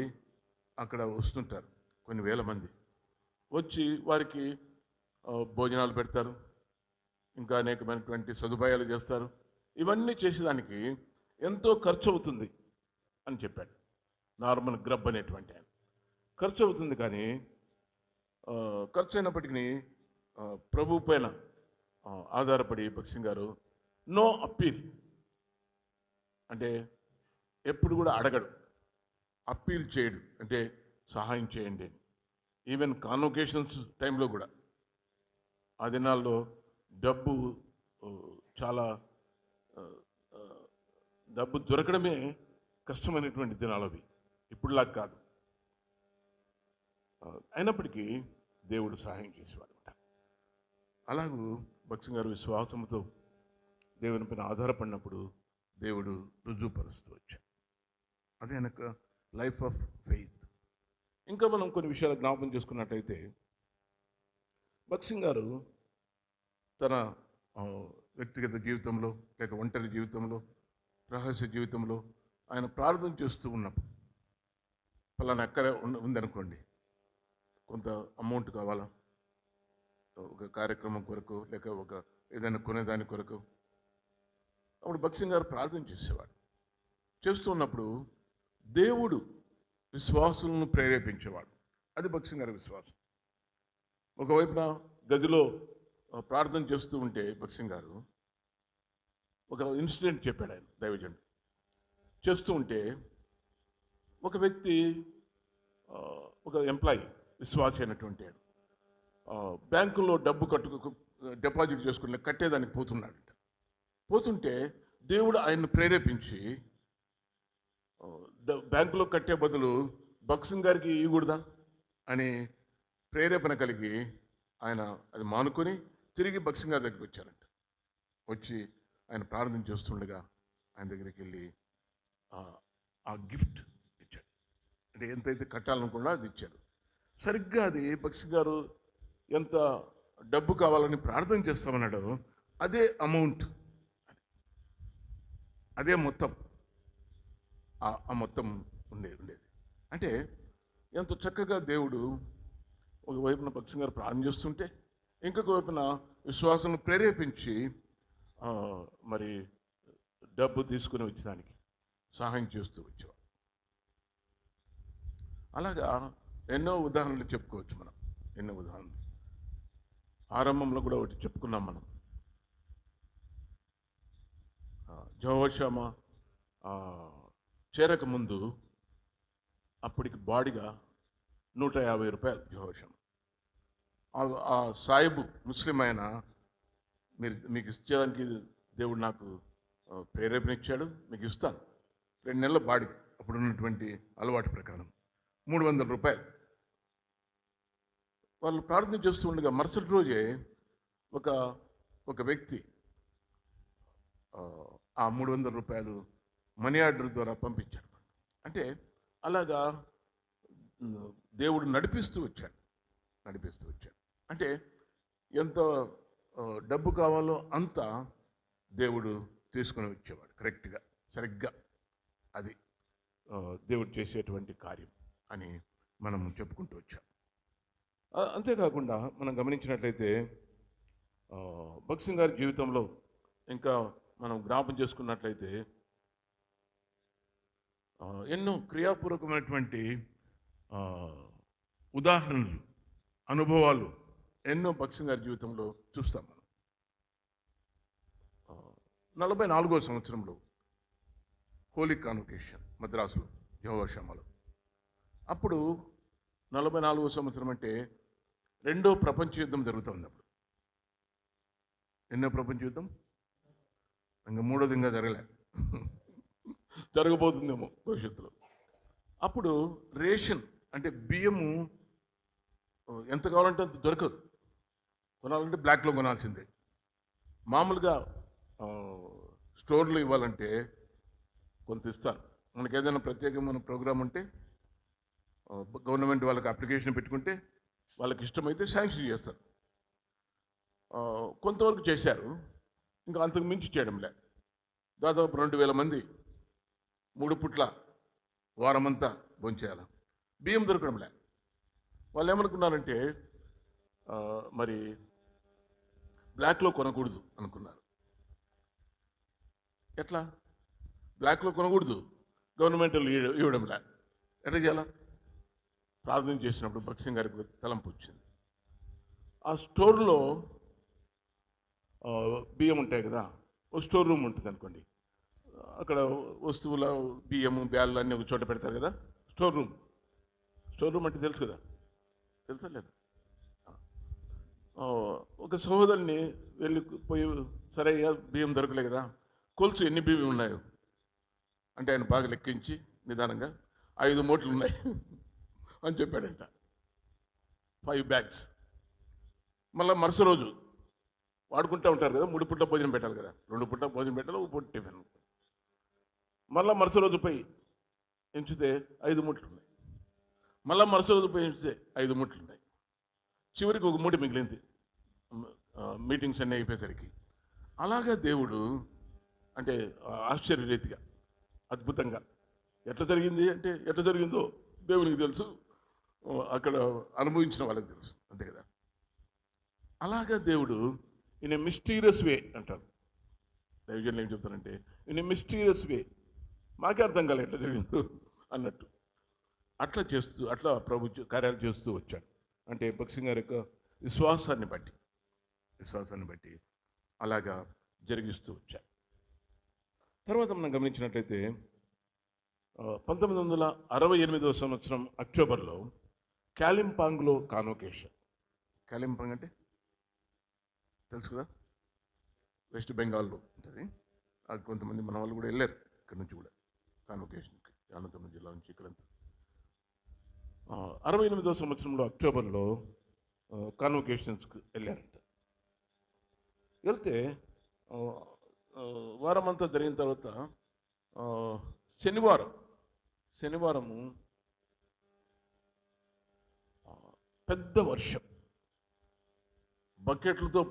అక్కడ వస్తుంటారు. కొన్ని వేల మంది వచ్చి వారికి భోజనాలు పెడతారు, ఇంకా అనేకమైనటువంటి సదుపాయాలు చేస్తారు. ఇవన్నీ చేసేదానికి ఎంతో ఖర్చు అవుతుంది అని చెప్పాడు నార్మన్ గ్రబ్ అనేటువంటి ఆయన. ఖర్చు అవుతుంది, కానీ ఖర్చు అయినప్పటికీ ప్రభు పైన ఆధారపడి భక్సింగ్ గారు నో అప్పీల్, అంటే ఎప్పుడు కూడా అడగడు, అప్పీల్ చేయడు, అంటే సహాయం చేయండి. ఈవెన్ కాన్వకేషన్స్ టైంలో కూడా ఆ దినాల్లో డబ్బు చాలా డబ్బు దొరకడమే కష్టమైనటువంటి దినాలు అవి, ఇప్పుడులా కాదు. అయినప్పటికీ దేవుడు సహాయం చేసేవాడు అనమాట. అలాగూ భక్సింగ్ గారు విశ్వాసంతో దేవుని పైన ఆధారపడినప్పుడు దేవుడు రుజువుపరుస్తూ వచ్చాడు. అదే వెనక లైఫ్ ఆఫ్ ఫెయిత్. ఇంకా మనం కొన్ని విషయాలు జ్ఞాపకం చేసుకున్నట్టయితే, భక్సింగ్ గారు తన వ్యక్తిగత జీవితంలో లేక ఒంటరి జీవితంలో, రహస్య జీవితంలో ఆయన ప్రార్థన చేస్తూ ఉన్నప్పుడు, పలానా ఎక్కడ ఉందనుకోండి, కొంత అమౌంట్ కావాలా ఒక కార్యక్రమం కొరకు లేక ఒక ఏదైనా కొనేదాని కొరకు, అప్పుడు భక్సింగ్ గారు ప్రార్థన చేసేవాడు. చేస్తూ ఉన్నప్పుడు దేవుడు విశ్వాసులను ప్రేరేపించేవాడు. అది భక్సింగ్ గారి విశ్వాసం. ఒకవైపున గదిలో ప్రార్థన చేస్తూ ఉంటే భక్సింగ్ గారు ఒక ఇన్సిడెంట్ చెప్పాడు. ఆయన దైవజనుడు చేస్తూ ఉంటే ఒక వ్యక్తి, ఒక ఎంప్లాయీ, విశ్వాసి అయినటువంటి బ్యాంకులో డబ్బు డిపాజిట్ చేసుకుని కట్టేదానికి పోతున్నాడంట. పోతుంటే దేవుడు ఆయన్ని ప్రేరేపించి బ్యాంకులో కట్టే బదులు భక్సింగ్ గారికి ఇవ్వకూడదా అని ప్రేరేపణ కలిగి ఆయన అది మానుకొని తిరిగి భక్సింగ్ గారి దగ్గరికి వచ్చారంట. వచ్చి ఆయన ప్రార్థన చేస్తుండగా ఆయన దగ్గరికి వెళ్ళి ఆ గిఫ్ట్ ఇచ్చాడు. అంటే ఎంతైతే కట్టాలనుకున్నా అది ఇచ్చారు. సరిగ్గా అది భక్సింగ్ గారు ఎంత డబ్బు కావాలని ప్రార్థన చేస్తామన్నాడో అదే అమౌంట్, అదే మొత్తం, ఆ మొత్తం ఉండేది. అంటే ఎంతో చక్కగా దేవుడు ఒకవైపున భక్సింగ్ గారు ప్రార్థన చేస్తుంటే, ఇంకొక వైపున విశ్వాసాలను ప్రేరేపించి మరి డబ్బు తీసుకుని వచ్చేదానికి సహాయం చేస్తూ వచ్చేవాడు. అలాగా ఎన్నో ఉదాహరణలు చెప్పుకోవచ్చు మనం, ఎన్నో ఉదాహరణలు. ఆరంభంలో కూడా ఒకటి చెప్పుకున్నాం మనం. యెహోషామ చేరక ముందు అప్పటికి బాడీగా 150 రూపాయలు యెహోషామ. ఆ సాయిబు ముస్లిం ఆయన, మీకు ఇచ్చేదానికి దేవుడు నాకు ప్రేరేపణ ఇచ్చాడు, మీకు ఇస్తాను, 2 నెలల బాడీ, అప్పుడు ఉన్నటువంటి అలవాటు ప్రకారం 300 రూపాయలు. వాళ్ళు ప్రార్థన చేస్తూ ఉండగా మరుసటి రోజే ఒక వ్యక్తి ఆ 300 రూపాయలు మనీ ఆర్డర్ ద్వారా పంపించాడు. అంటే అలాగా దేవుడు నడిపిస్తూ వచ్చాడు. అంటే ఎంత డబ్బు కావాలో అంత దేవుడు తీసుకొని వచ్చేవాడు కరెక్ట్గా, సరిగ్గా. అది దేవుడు చేసేటువంటి కార్యం అని మనం చెప్పుకుంటూ వచ్చాం. అంతేకాకుండా మనం గమనించినట్లయితే భక్సింగ్ గారి జీవితంలో ఇంకా మనం జ్ఞాపం చేసుకున్నట్లయితే ఎన్నో క్రియాపూర్వకమైనటువంటి ఉదాహరణలు, అనుభవాలు ఎన్నో భక్సింగ్ గారి జీవితంలో చూస్తాం మనం. 44వ సంవత్సరంలో హోలీ కాన్వకేషన్ మద్రాసులో, యెహోషామలో. అప్పుడు 44వ సంవత్సరం అంటే రెండో ప్రపంచ యుద్ధం జరుగుతుంది. అప్పుడు ఎన్నో ప్రపంచ యుద్ధం, ఇంకా మూడోది ఇంకా జరగబోతుందేమో భవిష్యత్తులో. అప్పుడు రేషన్ అంటే బియ్యము ఎంత కావాలంటే అంత దొరకదు. కొనాలంటే బ్లాక్లో కొనాల్సిందే. మామూలుగా స్టోర్లో ఇవ్వాలంటే కొంత ఇస్తారు. మనకి ఏదైనా ప్రత్యేకమైన ప్రోగ్రాం ఉంటే గవర్నమెంట్ వాళ్ళకి అప్లికేషన్ పెట్టుకుంటే వాళ్ళకి ఇష్టమైతే శాంక్షన్ చేస్తారు. కొంతవరకు చేశారు, ఇంకా అంతకు మించి చేయడంలే. దాదాపు 2000 మంది 3 పుట్ల వారమంతా భోంచేయాలి. బియ్యం దొరకడంలే. వాళ్ళు ఏమనుకున్నారంటే మరి బ్లాక్లో కొనకూడదు అనుకున్నారు. ఎట్లా బ్లాక్లో కొనకూడదు, గవర్నమెంట్ ఇవ్వడంలే, ఎట్లా చేయాలా? ప్రార్థన చేసినప్పుడు భక్సింగ్ గారికి తలంపు వచ్చింది. ఆ స్టోర్లో బియ్యం ఉంటాయి కదా, ఒక స్టోర్ రూమ్ ఉంటుంది అనుకోండి. అక్కడ వస్తువుల బియ్యము బ్యాళ్ళు అన్నీ ఒక చోట పెడతారు కదా, స్టోర్ రూమ్ అంటే తెలుసు కదా, తెలుసా లేదా? ఒక సహోదరుని పోయి, సరే బియ్యం దొరకలే కదా, కొలుచు ఎన్ని బియ్యం ఉన్నాయో అంటే ఆయన బాగా లెక్కించి నిదానంగా 5 మూటలు ఉన్నాయి అని చెప్పాడంట. 5 బ్యాగ్స్. మళ్ళీ మరుస రోజు వాడుకుంటూ ఉంటారు కదా, 3 పూట్ల భోజనం పెట్టాలి కదా, 2 పూట్ల భోజనం పెట్టాలి, 1 పూట టిఫిన్. మళ్ళీ మరుస రోజు పోయి ఎంచితే 5 మూటలు ఉన్నాయి. మళ్ళీ మరుస రోజు పోయి ఎంచితే 5 మూటలు ఉన్నాయి. చివరికి 1 మూట మిగిలింది మీటింగ్స్ అన్నీ అయిపోయేసరికి. అలాగే దేవుడు అంటే ఆశ్చర్యరీతిగా అద్భుతంగా ఎట్లా జరిగింది అంటే, ఎట్లా జరిగిందో దేవునికి తెలుసు, అక్కడ అనుభవించిన వాళ్ళకి తెలుసు, అంతే కదా. అలాగా దేవుడు ఇన్ ఏ మిస్టీరియస్ వే అంటారు. దైవజనులు ఏం చెప్తారంటే, ఇన్ ఏ మిస్టీరియస్ వే, మాకే అర్థం కాలే ఎట్లా జరిగిందో అన్నట్టు అట్లా చేస్తూ అట్లా ప్రభు కార్యాలు చేస్తూ వచ్చాడు. అంటే భక్సింగ్ గారి యొక్క విశ్వాసాన్ని బట్టి అలాగా జరిగిస్తూ వచ్చాడు. తర్వాత మనం గమనించినట్లయితే 1968 సంవత్సరం అక్టోబర్లో కాలింపాంగ్లో కాన్వకేషన్. కాలింపాంగ్ అంటే తెలుసు కదా, వెస్ట్ బెంగాల్లో ఉంటుంది. అది కొంతమంది మన వాళ్ళు కూడా వెళ్ళారు ఇక్కడ నుంచి కూడా కాన్వకేషన్కి, అనంతపురం జిల్లా నుంచి ఇక్కడంతా. 68వ సంవత్సరంలో అక్టోబర్లో కాన్వకేషన్స్కి వెళ్ళారంట. వెళ్తే వారం అంతా జరిగిన తర్వాత శనివారము పెద్ద వర్షం, బకెట్లతో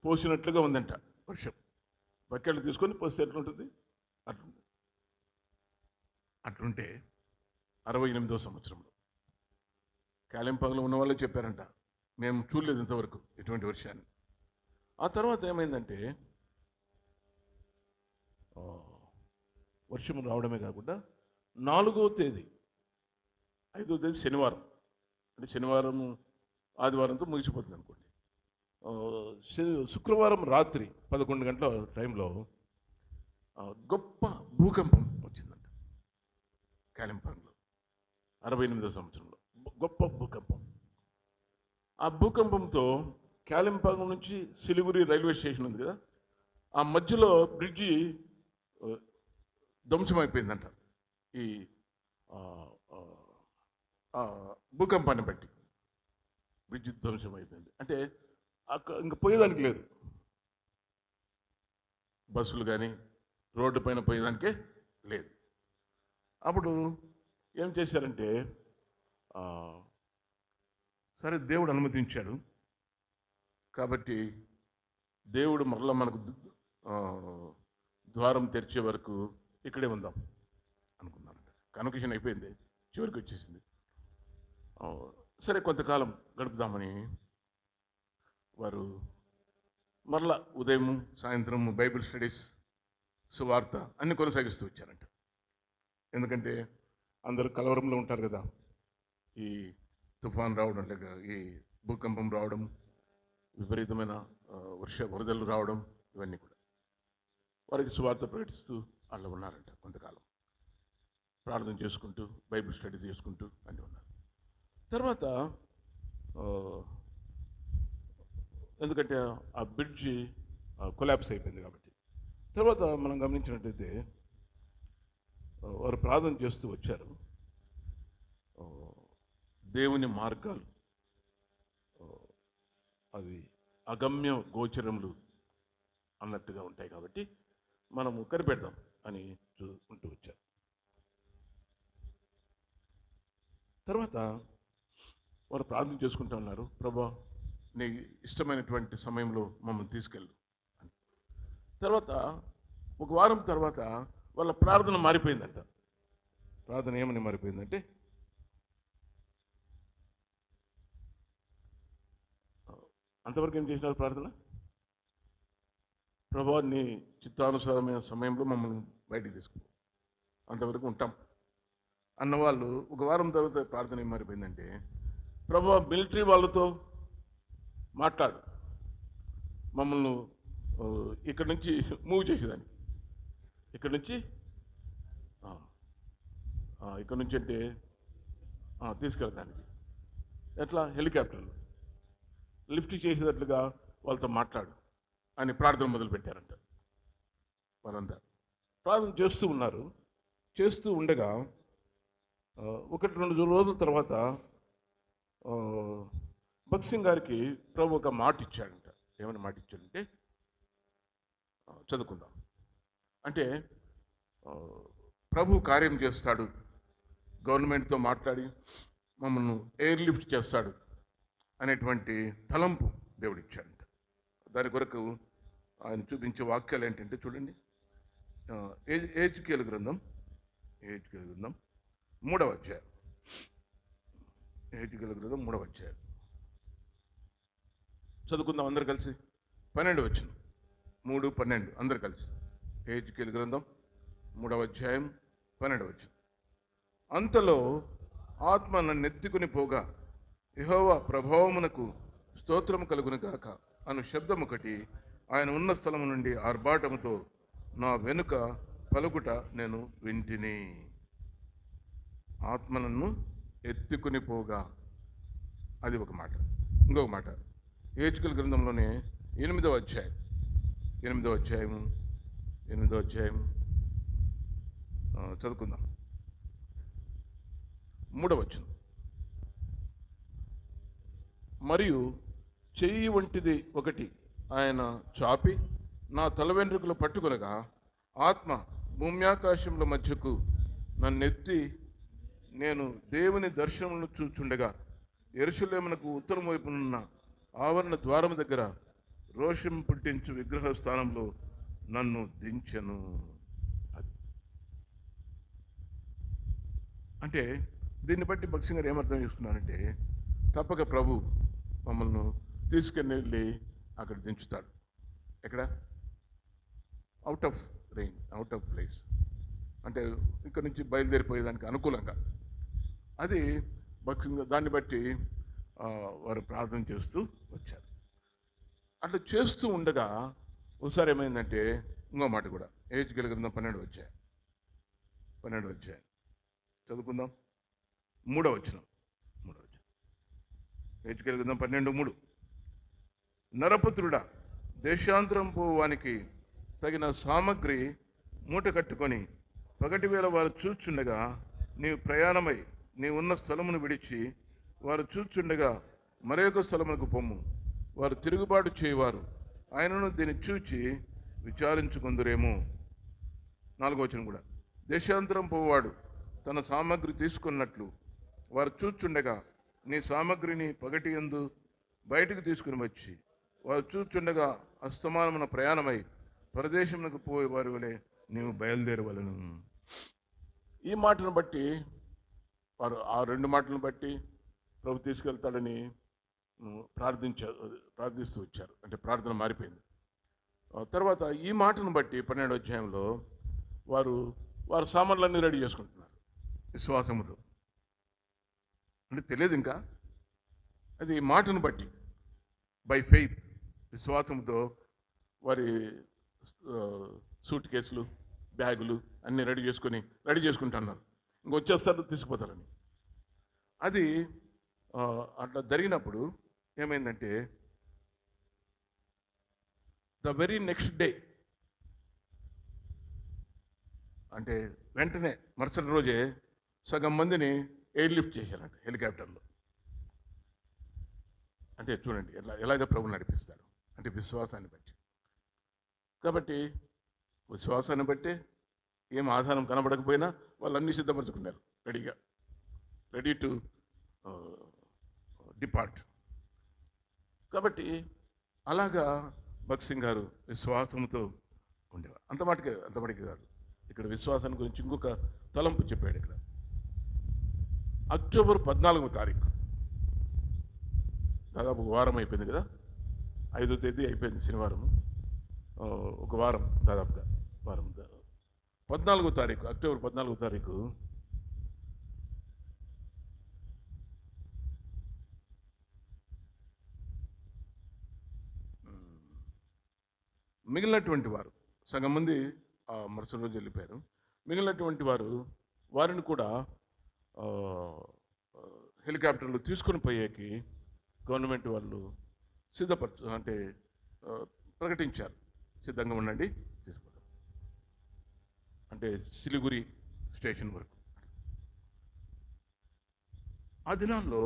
పోసినట్లుగా ఉందంట వర్షం. బకెట్లు తీసుకొని పోస్తే ఎట్లుంటుంది అట్లుంటే 68వ సంవత్సరంలో కాలింపాంగ్లో ఉన్న వాళ్ళు చెప్పారంట, మేము చూడలేదు ఇంతవరకు ఎటువంటి వర్షాన్ని. ఆ తర్వాత ఏమైందంటే వర్షం రావడమే కాకుండా 4వ తేదీ 5వ తేదీ శనివారం, అంటే శనివారం ఆదివారంతో ముగిసిపోతుంది అనుకోండి. శుక్రవారం రాత్రి 11 గంటల టైంలో గొప్ప భూకంపం వచ్చిందంట కాలింపాంగ్లో. 68వ సంవత్సరంలో గొప్ప భూకంపం. ఆ భూకంపంతో కాలింపాంగ్ నుంచి సిలిగురి రైల్వే స్టేషన్ ఉంది కదా, ఆ మధ్యలో బ్రిడ్జి ధ్వంసమైపోయిందంట. ఈ భూకంపాన్ని బట్టి బ్రిడ్జి ధ్వంసమైపోయింది. అంటే అక్కడ ఇంక పోయేదానికి లేదు, బస్సులు కానీ రోడ్డు పైన పోయేదానికే లేదు. అప్పుడు ఏం చేశారంటే, సరే దేవుడు అనుమతించాడు కాబట్టి దేవుడు మరలా మనకు ద్వారం తెరిచే వరకు ఇక్కడే ఉందాం అనుకున్నారంట. కన్వకేషన్ అయిపోయింది, చివరికి వచ్చేసింది. సరే కొంతకాలం గడుపుదామని వారు మరలా ఉదయం సాయంత్రం బైబిల్ స్టడీస్, సువార్త అన్ని కొనసాగిస్తూ వచ్చారంట. ఎందుకంటే అందరూ కలవరంలో ఉంటారు కదా, ఈ తుఫాన్ రావడం లేక ఈ భూకంపం రావడం, విపరీతమైన వరదలు రావడం, ఇవన్నీ కూడా వారికి సువార్త ప్రకటిస్తూ అలా ఉన్నారంట. కొంతకాలం ప్రార్థన చేసుకుంటూ బైబిల్ స్టడీ చేసుకుంటూ అన్నీ ఉన్నారు. తర్వాత ఎందుకంటే ఆ బ్రిడ్జి కొలాప్స్ అయిపోయింది కాబట్టి, తర్వాత మనం గమనించినట్టయితే వారు ప్రార్థన చేస్తూ వచ్చారు. దేవుని మార్గాలు అవి అగమ్య గోచరములు అన్నట్టుగా ఉంటాయి కాబట్టి మనము కనిపెడదాం అని చూసుకుంటూ వచ్చారు. తర్వాత వారు ప్రార్థన చేసుకుంటూ ఉన్నారు, ప్రభా నీ ఇష్టమైనటువంటి సమయంలో మమ్మల్ని తీసుకెళ్ళు అని. తర్వాత ఒక వారం తర్వాత వాళ్ళ ప్రార్థన మారిపోయిందంట. ప్రార్థన ఏమని మారిపోయిందంటే, అంతవరకు ఏం చేసినారు ప్రార్థన, ప్రభా నీ చిత్తానుసారమైన సమయంలో మమ్మల్ని బయటికి తీసుకు, అంతవరకు ఉంటాం అన్నవాళ్ళు ఒక వారం తర్వాత ప్రార్థన ఏం మారిపోయిందంటే, ప్రభా మిలిటరీ వాళ్ళతో మాట్లాడు, మమ్మల్ని ఇక్కడి నుంచి మూవ్ చేసేదానికి, ఇక్కడ నుంచి అంటే తీసుకెళ్ళడానికి ఎట్లా హెలికాప్టర్లు లిఫ్ట్ చేసేటట్లుగా వాళ్ళతో మాట్లాడు అని ప్రార్థన మొదలుపెట్టారంట. వారంతా ప్రార్థన చేస్తూ ఉన్నారు. చేస్తూ ఉండగా ఒకటి రెండు రోజుల తర్వాత భగత్ సింగ్ గారికి ప్రభు ఒక మాట ఇచ్చాడంట. ఏమని మాట ఇచ్చాడంటే, చదువుకుందాం. అంటే ప్రభు కార్యం చేస్తాడు, గవర్నమెంట్తో మాట్లాడి మమ్మల్ని ఎయిర్ లిఫ్ట్ చేస్తాడు అనేటువంటి తలంపు దేవుడిచ్చాడంట. దాని కొరకు ఆయన చూపించే వాక్యాలు ఏంటంటే చూడండి, ఏజ్కేలు గ్రంథం 3వ అధ్యాయం. ఏజ్కేలు గ్రంథం 3వ అధ్యాయం చదువుకుందాం అందరు కలిసి. 12 వచనం, 3:12 అందరు కలిసి. ఏజ్కేలు గ్రంథం 3వ అధ్యాయం 12 వచనం. అంతలో ఆత్మ నన్ను ఎత్తుకుని పోగా యెహోవా ప్రభావమునకు స్తోత్రము కలుగును గాక అను శబ్దం ఒకటి ఆయన ఉన్న స్థలము నుండి ఆర్భాటముతో నా వెనుక పలుకుట నేను వింటిని. ఆత్మ నన్ను ఎత్తుకుని పోగా, అది ఒక మాట. ఇంకొక మాట ఏజ్కేలు గ్రంథంలోనే 8వ అధ్యాయం చదువుకుందాం. 3వ వచనం. మరియు చెయ్యి వంటిది ఒకటి ఆయన చాపి నా తల వెంట్రుకలు పట్టుకొనగా ఆత్మ భూమ్యాకాశముల మధ్యకు నన్నెత్తి నేను దేవుని దర్శనమును చూచుండగా యెరూషలేమునకు ఉత్తరం వైపునున్న ఆవరణ ద్వారము దగ్గర రోషం పుట్టించు విగ్రహ స్థానంలో నన్ను దించెను. అంటే దీన్ని బట్టి భగత్ సింగ్ గారు ఏమర్థం చేసుకున్నారంటే, తప్పక ప్రభు మమ్మల్ని తీసుకుని వెళ్ళి అక్కడ దించుతాడు. ఎక్కడ? Out of range, out of place, అంటే ఇక్కడ నుంచి బయలుదేరిపోయేదానికి అనుకూలంగా. అది భగత్ సింగ్ దాన్ని బట్టి వారు ప్రార్థన చేస్తూ వచ్చారు. అట్లా చేస్తూ ఉండగా ఒకసారి ఏమైందంటే, ఇంకో మాట కూడా ఏజ్కేలు గ్రంథం 12వ అధ్యాయం చదువుకుందాం. 3వ వచనం. ఏజ్కేలు గ్రంథం 12:3. నరపుత్రుడా, దేశాంతరం పోవానికి తగిన సామగ్రి మూట కట్టుకొని పగటి వేళ వారు చూచుండగా నీవు ప్రయాణమై నీవున్న స్థలమును విడిచి వారు చూచుండగా మరొక స్థలమునకు పొమ్ము. వారు తిరుగుబాటు చేయవారు, ఆయనను దీన్ని చూచి విచారించుకుందురేమో. 4వ వచనం కూడా. దేశాంతరం పోవాడు తన సామగ్రి తీసుకున్నట్లు వారు చూచుండగా నీ సామగ్రిని పగటి యందు బయటకు తీసుకుని వచ్చి వారు చూచుండగా అస్తమానమున ప్రయాణమై పరదేశమునకు పోయే వారి వలె నీవు బయలుదేరవలను. ఈ మాటను బట్టి వారు ఆ 2 మాటలను బట్టి ప్రభు తీసుకెళ్తాడని ప్రార్థిస్తూ వచ్చారు. అంటే ప్రార్థన మారిపోయింది. తర్వాత ఈ మాటను బట్టి 12వ అధ్యాయంలో వారు సామాన్లన్నీ రెడీ చేసుకుంటున్నారు విశ్వాసముతో. అంటే తెలియదు ఇంకా, అది మాటను బట్టి బై ఫెయిత్, విశ్వాసంతో వారి సూట్ కేసులు, బ్యాగులు అన్నీ రెడీ చేసుకుంటున్నారు. ఇంకొచ్చేస్తారు, తీసుకుపోతారని. అది అట్లా జరిగినప్పుడు ఏమైందంటే, ద వెరీ నెక్స్ట్ డే, అంటే వెంటనే మరుసటి రోజే సగం మందిని ఎయిర్ లిఫ్ట్ చేశారంట హెలికాప్టర్లో. అంటే చూడండి ఎలాగ ప్రభు నడిపిస్తాడు, అంటే విశ్వాసాన్ని బట్టి. కాబట్టి విశ్వాసాన్ని బట్టి ఏం ఆధారం కనబడకపోయినా వాళ్ళు అన్నీ సిద్ధపరచుకున్నారు, రెడీ టు డిపార్ట్. కాబట్టి అలాగా భగత్ సింగ్ గారు విశ్వాసంతో ఉండేవారు. అంత మటుకే కాదు, ఇక్కడ విశ్వాసాన్ని గురించి ఇంకొక తలంపు చెప్పాడు. ఇక్కడ అక్టోబర్ 14వ తారీఖు, దాదాపు ఒక వారం అయిపోయింది కదా, 5వ తేదీ అయిపోయింది శనివారం, ఒక వారం దాదాపుగా 14వ తారీఖు, అక్టోబర్ 14వ తారీఖు మిగిలినటువంటి వారు సగం మంది మరుసటి రోజు వెళ్ళిపోయారు. మిగిలినటువంటి వారిని కూడా హెలికాప్టర్లు తీసుకుని పోయేకి గవర్నమెంట్ వాళ్ళు ప్రకటించారు, సిద్ధంగా ఉండండి తీసుకుపోతాం. అంటే సిలిగురి స్టేషన్ వరకు. ఆ దినాల్లో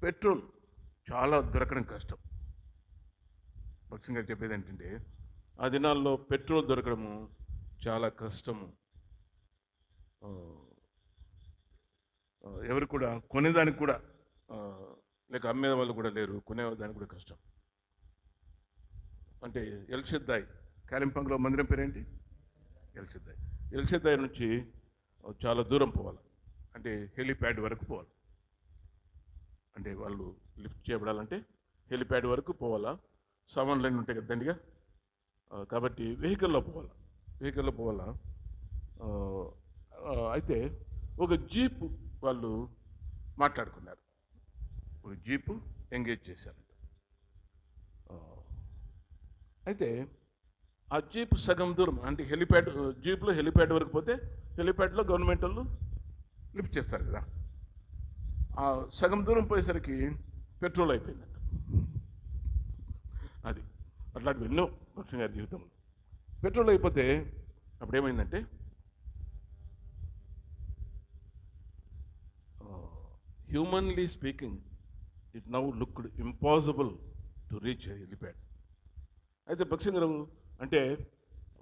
పెట్రోల్ చాలా దొరకడం కష్టం. భక్సింగ్ గారు చెప్పేది ఏంటంటే, ఆ దినాల్లో పెట్రోల్ దొరకడము చాలా కష్టము. ఎవరు కూడా కొనేదానికి కూడా లేక అమ్మే వాళ్ళు కూడా లేరు, కొనేదానికి కూడా కష్టం. అంటే ఎల్షద్దాయ్, కాలింపంగ్లో మందిరం పేరేంటి? ఎల్షద్దాయ్. ఎల్షద్దాయ్ నుంచి చాలా దూరం పోవాలి, అంటే హెలిప్యాడ్ వరకు పోవాలి. అంటే వాళ్ళు లిఫ్ట్ చేయబడాలంటే హెలిప్యాడ్ వరకు పోవాలా. సామాన్ లైన్ ఉంటాయి కదా దండిగా, కాబట్టి వెహికల్లో పోవాలా. అయితే ఒక జీప్ వాళ్ళు మాట్లాడుకున్నారు, ఒక జీపు ఎంగేజ్ చేశారంట. అయితే ఆ జీప్ సగం దూరం, అంటే జీప్లో హెలిప్యాడ్ వరకు పోతే హెలిప్యాడ్లో గవర్నమెంట్ వాళ్ళు లిఫ్ట్ చేస్తారు కదా. ఆ సగం దూరం పోయేసరికి పెట్రోల్ అయిపోయిందంట. అది అట్లాంటివి ఎన్నో భక్సింగ్ గారి జీవితంలో. పెట్రోల్ అయిపోతే అప్పుడు ఏమైందంటే, humanly speaking it now looked impossible to reach helipad. అయితే భక్సింగ్ గారు అంటే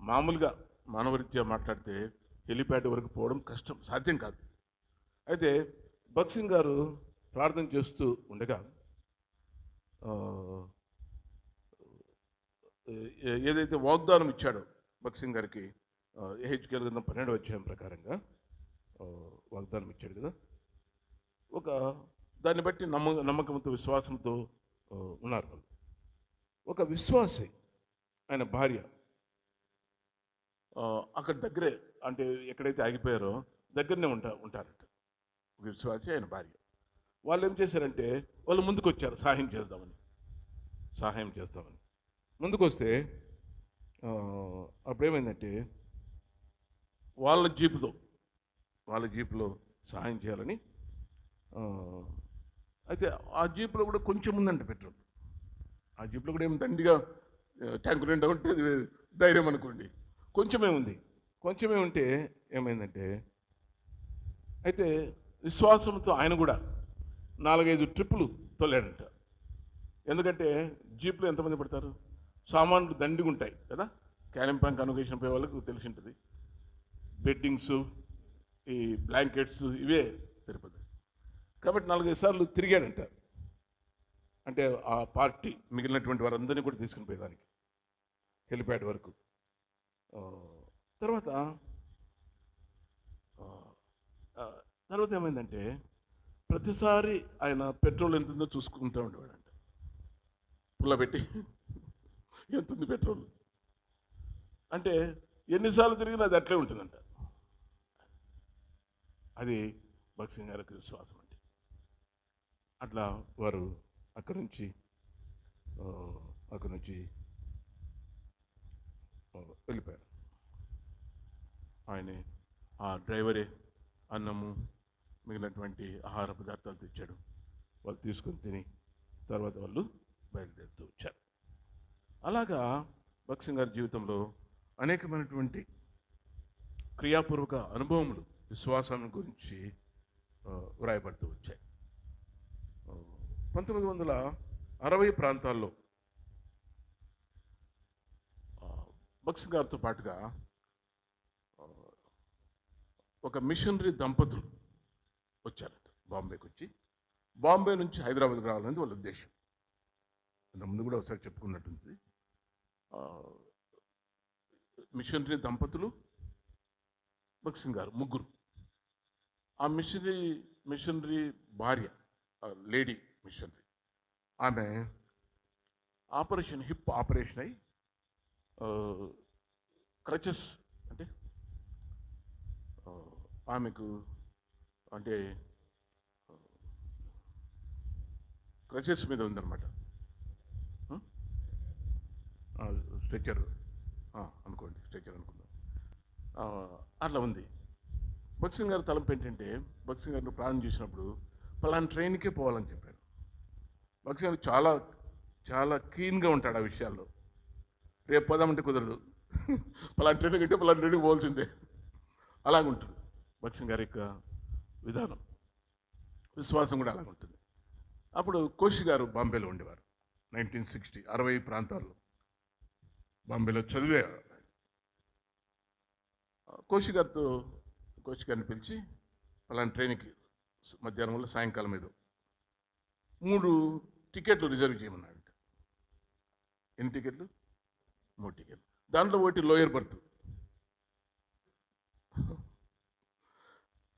మామూలుగా మానవరీత్యా మాట్లాడితే హెలిప్యాడ్ వరకు పోవడం కష్టం, సాధ్యం కాదు. అయితే భక్సింగ్ గారు ప్రార్థన చేస్తూ ఉండగా ఏదైతే వాగ్దానం ఇచ్చాడో భక్సింగ్ గారికి, యెహెజ్కేలు గ్రంథం 12వ అధ్యాయం ప్రకారంగా వాగ్దానం ఇచ్చాడు కదా, ఒక దాన్ని బట్టి నమ్మకంతో విశ్వాసంతో ఉన్నారు వాళ్ళు. ఒక విశ్వాసి ఆయన భార్య అక్కడ దగ్గరే, అంటే ఎక్కడైతే ఆగిపోయారో దగ్గరనే ఉంటారట. ఒక విశ్వాసి ఆయన భార్య. వాళ్ళు ఏం చేశారంటే, వాళ్ళు ముందుకు వచ్చారు సహాయం చేద్దామని. ముందుకు వస్తే అప్పుడేమైందంటే, వాళ్ళ జీపులో సహాయం చేయాలని. అయితే ఆ జీపులో కూడా కొంచెం ఉందంట పెట్రోల్. ఆ జీపులో కూడా ఏమి దండిగా ట్యాంకు నిండా ఉంటే ధైర్యం అనుకోండి, కొంచెమే ఉంటే ఏమైందంటే, అయితే విశ్వాసంతో ఆయన కూడా 4-5 ట్రిప్పులు తోలాడంట. ఎందుకంటే జీప్లో ఎంతమంది పడతారు, సామాన్లు దండిగా ఉంటాయి కదా. కాలింపాంగ్ కన్వకేషన్ పోయే వాళ్ళకు తెలిసి ఉంటుంది, బెడ్డింగ్స్, ఈ బ్లాంకెట్స్ ఇవే సరిపోతాయి. కాబట్టి 4-5 సార్లు తిరిగాడంట. అంటే ఆ పార్టీ మిగిలినటువంటి వారందరినీ కూడా తీసుకుని పోయేదానికి హెలిప్యాడ్ వరకు. తర్వాత ఏమైందంటే, ప్రతిసారి ఆయన పెట్రోల్ ఎంత ఉందో చూసుకుంటూ ఉండేవాడంట. పుల్లబెట్టి ఎంత ఉంది పెట్రోల్ అంటే, ఎన్నిసార్లు తిరిగినా అది అట్లే ఉంటుందంట. అది భక్సింగ్ గారికి విశ్వాసం అంటే. అట్లా వారు అక్కడి నుంచి వెళ్ళిపోయారు. ఆయనే, ఆ డ్రైవరే అన్నము మిగిలినటువంటి ఆహార పదార్థాలు తెచ్చాడు. వాళ్ళు తీసుకొని తిని తర్వాత వాళ్ళు బయలుదేరుతూ వచ్చారు. అలాగా భక్సింగ్ గారి జీవితంలో అనేకమైనటువంటి క్రియాపూర్వక అనుభవములు విశ్వాసం గురించి వ్రాయబడుతూ వచ్చాయి. 1960 ప్రాంతాల్లో భక్సింగ్ గారితో పాటుగా ఒక మిషనరీ దంపతులు వచ్చారట బాంబేకి వచ్చి. బాంబే నుంచి హైదరాబాద్కి రావాలనేది వాళ్ళ ఉద్దేశం. అంతకుముందు కూడా ఒకసారి చెప్పుకున్నట్టుంది. మిషనరీ దంపతులు, భక్సింగ్ గారు, ముగ్గురు. ఆ మిషనరీ భార్య, లేడీ మిషనరీ, ఆమె హిప్ ఆపరేషన్ అయి క్రచెస్, అంటే ఆమెకు అంటే క్రచెస్ మీద ఉందన్నమాట. స్ట్రెచర్ అనుకోండి, స్ట్రెచర్ అనుకుందాం. అట్లా ఉంది. భక్సింగ్ గారి తలంపు ఏంటంటే, భక్సింగ్ గారిని ప్రార్థన చేసినప్పుడు పలానా ట్రైన్కే పోవాలని చెప్పాడు. భక్సింగ్ గారు చాలా చాలా కీన్గా ఉంటాడు ఆ విషయాల్లో. రేపు పోదామంటే కుదరదు, పలానా ట్రైన్ కంటే పలానా ట్రైన్కి పోవాల్సిందే, అలాగుంటుంది. భక్సింగ్ గారి యొక్క విధానం, విశ్వాసం కూడా అలాగ ఉంటుంది. అప్పుడు కోషి గారు బాంబేలో ఉండేవారు. 1960 60 ప్రాంతాల్లో బాంబేలో చదివేవారు. కోషి గారిని పిలిచి అలాంటి ట్రైన్కి మధ్యాహ్నంలో సాయంకాలం ఏదో 3 టికెట్లు రిజర్వ్ చేయమన్నాడంట. ఎన్ని టికెట్లు? 3 టికెట్లు. దాంట్లో ఒకటి లోయర్ బర్త్.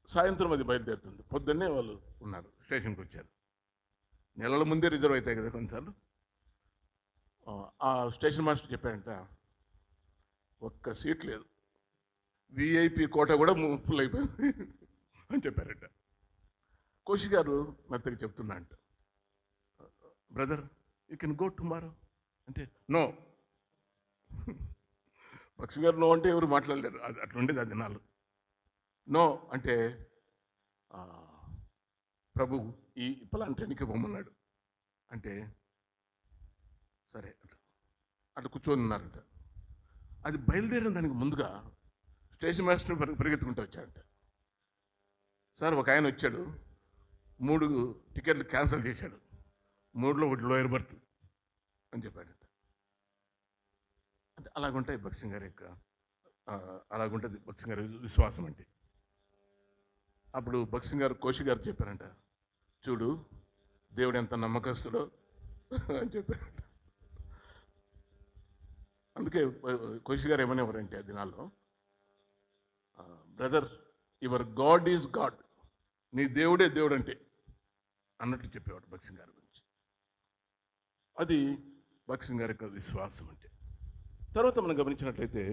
సాయంత్రం అది బయలుదేరుతుంది. పొద్దున్నే వాళ్ళు ఉన్నారు, స్టేషన్కి వచ్చారు. నెలల ముందే రిజర్వ్ అవుతాయి కదా కొన్నిసార్లు. ఆ స్టేషన్ మాస్టర్ చెప్పాడంట, ఒక్క సీట్ లేదు, విఐపి కోట కూడా ఫుల్ అయిపోయింది అని చెప్పారంట. కోషి గారు మెత్తగా చెప్తున్నా అంట, brother you can go tomorrow అంటే, నో. భక్సింగ్ గారు నో అంటే ఎవరు మాట్లాడలేరు, అది అట్లుండేది ఆ దినాలు. నో అంటే ప్రభు ఈ పలాంటి ట్రైన్కి పొమ్మన్నాడు అంటే, సరే అట్లా కూర్చొని ఉన్నారంట. అది బయలుదేరిన దానికి ముందుగా స్టేషన్ మాస్టర్ పరిగెత్తుకుంటూ వచ్చాడంట. సార్ ఒక ఆయన వచ్చాడు, 3 టికెట్లు క్యాన్సిల్ చేశాడు, 3లో ఒకటి లోయర్ బర్త్ అని చెప్పాడంట. అంటే అలాగుంటాయి భక్సింగ్ గారి యొక్క అలాగుంటుంది భక్సింగ్ గారి విశ్వాసం అంటే. అప్పుడు భక్సింగ్ గారు కోషి గారు చెప్పారంట, చూడు దేవుడు ఎంత నమ్మకస్తుడో అని చెప్పారంట. అందుకే కోషి గారు ఏమనేవారంటే ఆ దినాల్లో, brother your God is God, నీ దేవుడే దేవుడు అంటే అన్నట్లు చెప్పేవాడు భక్సింగ్ గారి గురించి. అది భక్సింగ్ గారి యొక్క విశ్వాసం అంటే. తర్వాత మనం గమనించినట్లయితే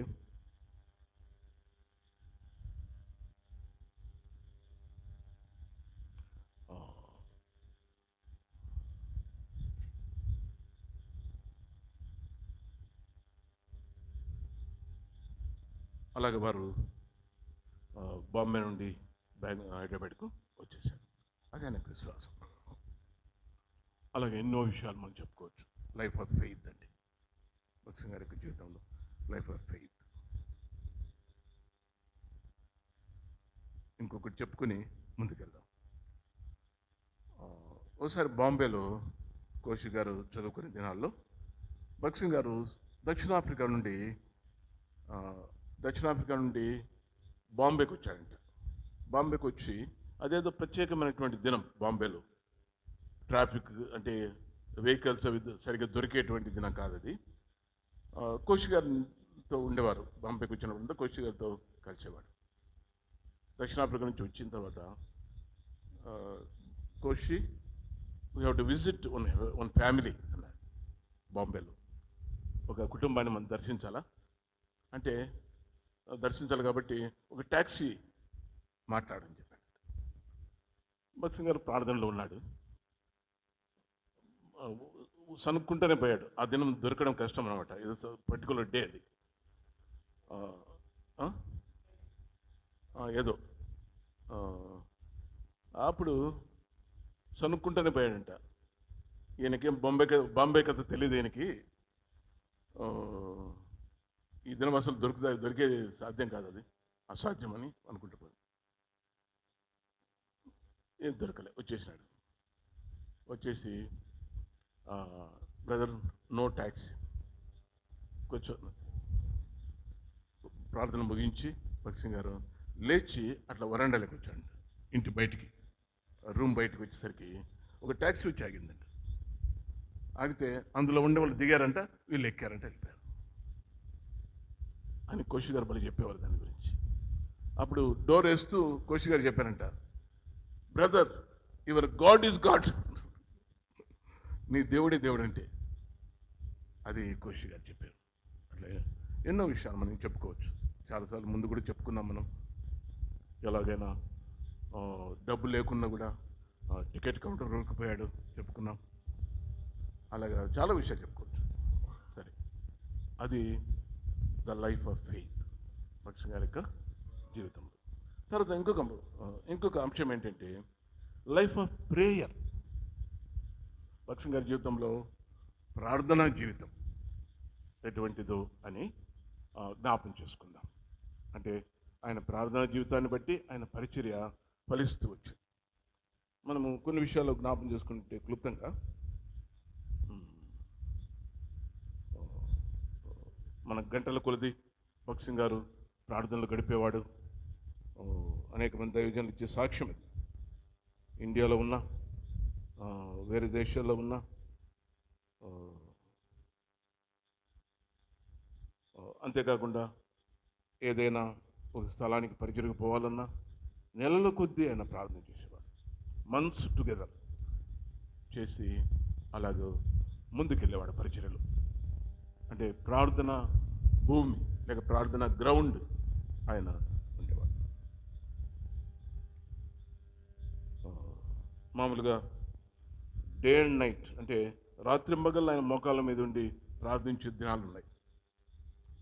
అలాగే వారు బాంబే నుండి హైదరాబాద్కు వచ్చేసారు. అది ఆయనకు విశ్వాసం. అలాగే ఎన్నో విషయాలు మనం చెప్పుకోవచ్చు. లైఫ్ ఆఫ్ ఫెయిత్ అండి భక్సింగ్ గారి యొక్క జీవితంలో, లైఫ్ ఆఫ్ ఫెయిత్. ఇంకొకటి చెప్పుకుని ముందుకెళ్దాం. ఒకసారి బాంబేలో కోషి గారు చదువుకునే దినాల్లో భక్సింగ్ గారు దక్షిణాఫ్రికా నుండి బాంబేకి వచ్చారంట. బాంబేకి వచ్చి అదేదో ప్రత్యేకమైనటువంటి దినం బాంబేలో. ట్రాఫిక్ అంటే వెహికల్స్ సరిగ్గా దొరికేటువంటి దినం కాదు అది. కోషి గారితో ఉండేవారు. బాంబేకి వచ్చినప్పుడు కోషి గారితో కలిసేవాడు. దక్షిణాఫ్రికా నుంచి వచ్చిన తర్వాత Kosi we have to visit one family అన్నాడు. బాంబేలో ఒక కుటుంబాన్ని మనం దర్శించాలా అంటే, దర్శించాలి కాబట్టి ఒక ట్యాక్సీ మాట్లాడని చెప్పాడు. భక్సింగ్ గారు ప్రార్థనలో ఉన్నాడు, సనుక్కుంటూనే పోయాడు. ఆ దినం దొరకడం కష్టం అనమాట, ఏదో పర్టికులర్ డే అది. ఏదో అప్పుడు సనుక్కుంటూనే పోయాడంట. ఈయనకేం బాంబే కథ తెలియదు ఈయనకి. ఈ దినం అసలు దొరికేది సాధ్యం కాదు, అది అసాధ్యమని అనుకుంటూ పోయి ఏం దొరకలే. వచ్చేసి బ్రదర్ నో ట్యాక్సీ. కొంచెం ప్రార్థన ముగించి భక్సింగ్ గారు లేచి అట్లా వరండాలోకి వచ్చాడు. ఇంటి బయటికి, రూమ్ బయటకు వచ్చేసరికి ఒక ట్యాక్సీ వచ్చి ఆగిందంట. ఆగితే అందులో ఉండే వాళ్ళు దిగారంట, వీళ్ళు ఎక్కారంట, వెళ్ళిపోయారు అని కోషి గారు బలి చెప్పేవారు దాని గురించి. అప్పుడు డోర్ వేస్తూ కోషి గారు చెప్పారంట, brother your God is God, నీ దేవుడే దేవుడు అంటే. అది కోషి గారు చెప్పారు. అట్లా ఎన్నో విషయాలు మనం చెప్పుకోవచ్చు. చాలాసార్లు ముందు కూడా చెప్పుకున్నాం మనం. ఎలాగైనా డబ్బు లేకున్నా కూడా టికెట్ కౌంటర్ దొరికిపోయాడు చెప్పుకున్నాం. అలాగా చాలా విషయాలు చెప్పుకోవచ్చు. సరే, అది ద లైఫ్ ఆఫ్ ఫెయిత్ భక్సింగ్ గారి యొక్క జీవితంలో. తర్వాత ఇంకొక అంశం ఏంటంటే లైఫ్ ఆఫ్ ప్రేయర్. భక్సింగ్ గారి జీవితంలో ప్రార్థనా జీవితం ఎటువంటిదో అని జ్ఞాపం చేసుకుందాం. అంటే ఆయన ప్రార్థనా జీవితాన్ని బట్టి ఆయన పరిచర్య ఫలిస్తూ వచ్చింది. మనము కొన్ని విషయాలు జ్ఞాపం చేసుకుంటే క్లుప్తంగా, మన గంటల కొలది భక్సింగ్ గారు ప్రార్థనలు గడిపేవాడు. అనేక మంది దైవజనులు ఇచ్చే సాక్ష్యం ఇది. ఇండియాలో ఉన్న, వేరే దేశాల్లో ఉన్న, అంతేకాకుండా ఏదైనా ఒక స్థలానికి పరిచయకు పోవాలన్నా నెలల కొద్దీ ఆయన ప్రార్థన చేసేవాడు. మంత్స్ టుగెదర్ చేసి అలాగ ముందుకెళ్ళేవాడు పరిచర్యలు. అంటే ప్రార్థన భూమి లేక ప్రార్థన గ్రౌండ్ ఆయన ఉండేవాడు. మామూలుగా డే అండ్ నైట్, అంటే రాత్రింబగళ్ళు ఆయన మోకాళ్ళ మీద ఉండి ప్రార్థించే దినాలు ఉన్నాయి.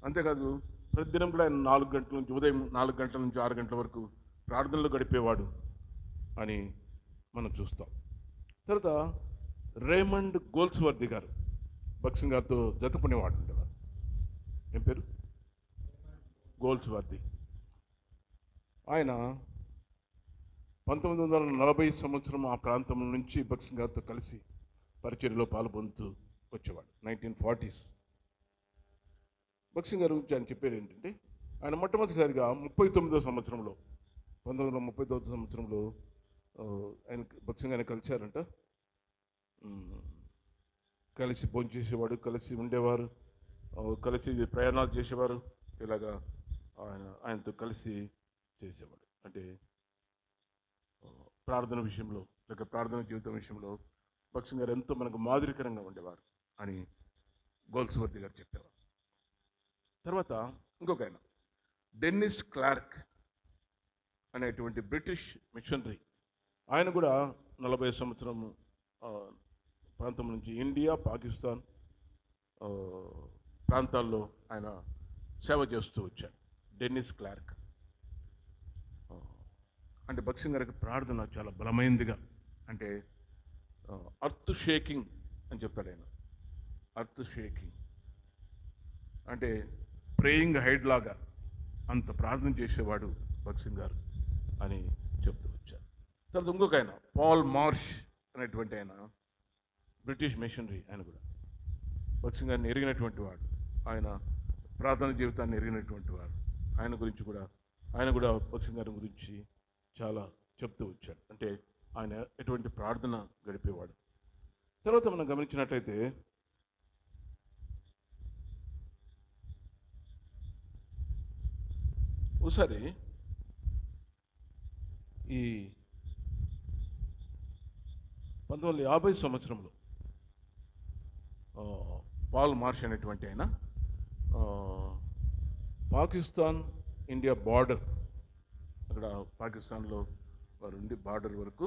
అంతేకాదు ప్రతిదినం కూడా ఆయన 4 గంటల నుంచి, ఉదయం 4 గంటల నుంచి 6 గంటల వరకు ప్రార్థనలు గడిపేవాడు అని మనం చూస్తాం. తర్వాత రేమండ్ గోల్స్వర్ది గారు భక్సింగ్ గారితో జతపడేవాడు ఉండేవారు. ఏం పేరు? గోల్స్వర్ది. ఆయన 1940 సంవత్సరం ఆ ప్రాంతం నుంచి భక్సింగ్ గారితో కలిసి పరిచర్యలో పాల్పొందుతూ వచ్చేవాడు. 1940s. భక్సింగ్ గారి గురించి ఆయన చెప్పేది ఏంటంటే, ఆయన మొట్టమొదటిసారిగా 39వ సంవత్సరంలో 1939 సంవత్సరంలో ఆయన భక్సింగ్ ఆయన కలిశారంట. కలిసి భోజనం చేసేవాడు, కలిసి ఉండేవారు, కలిసి ప్రయాణాలు చేసేవారు. ఇలాగా ఆయనతో కలిసి చేసేవాడు. అంటే ప్రార్థన విషయంలో లేక ప్రార్థన జీవితం విషయంలో భక్సింగ్ గారు ఎంతో మనకు మాదిరికరంగా ఉండేవారు అని గోల్స్వర్ది గారు చెప్పేవారు. తర్వాత ఇంకొక ఆయన డెన్నిస్ క్లార్క్ అనేటువంటి బ్రిటిష్ మిషనరీ. ఆయన కూడా 40 సంవత్సరం ప్రాంతం నుంచి ఇండియా, పాకిస్తాన్ ప్రాంతాల్లో ఆయన సేవ చేస్తూ వచ్చాడు. Dennis Clark. అంటే భక్సింగ్ గారికి ప్రార్థన చాలా బలమైందిగా, అంటే అర్త్ షేకింగ్ అని చెప్తాడు ఆయన. అర్త్ షేకింగ్ అంటే ప్రేయింగ్ హైడ్ లాగా అంత ప్రార్థన చేసేవాడు భక్సింగ్ గారు అని చెప్తూ వచ్చారు. తర్వాత ఇంకొక ఆయన పాల్ మార్ష్ అనేటువంటి ఆయన బ్రిటిష్ మిషనరీ. ఆయన కూడా భక్సింగ్ గారిని ఎరిగినటువంటి వాడు, ఆయన ప్రార్థన జీవితాన్ని ఎరిగినటువంటి వాడు. ఆయన గురించి కూడా, ఆయన కూడా భక్సింగ్ గారి గురించి చాలా చెప్తూ వచ్చాడు. అంటే ఆయన ఎటువంటి ప్రార్థన గడిపేవాడు. తర్వాత మనం గమనించినట్లయితే ఒకసారి ఈ 1950 సంవత్సరంలో పాల్ మార్ష్ అనేటువంటి ఆయన పాకిస్తాన్ ఇండియా బార్డర్, అక్కడ పాకిస్తాన్లో వారు ఉండి బార్డర్ వరకు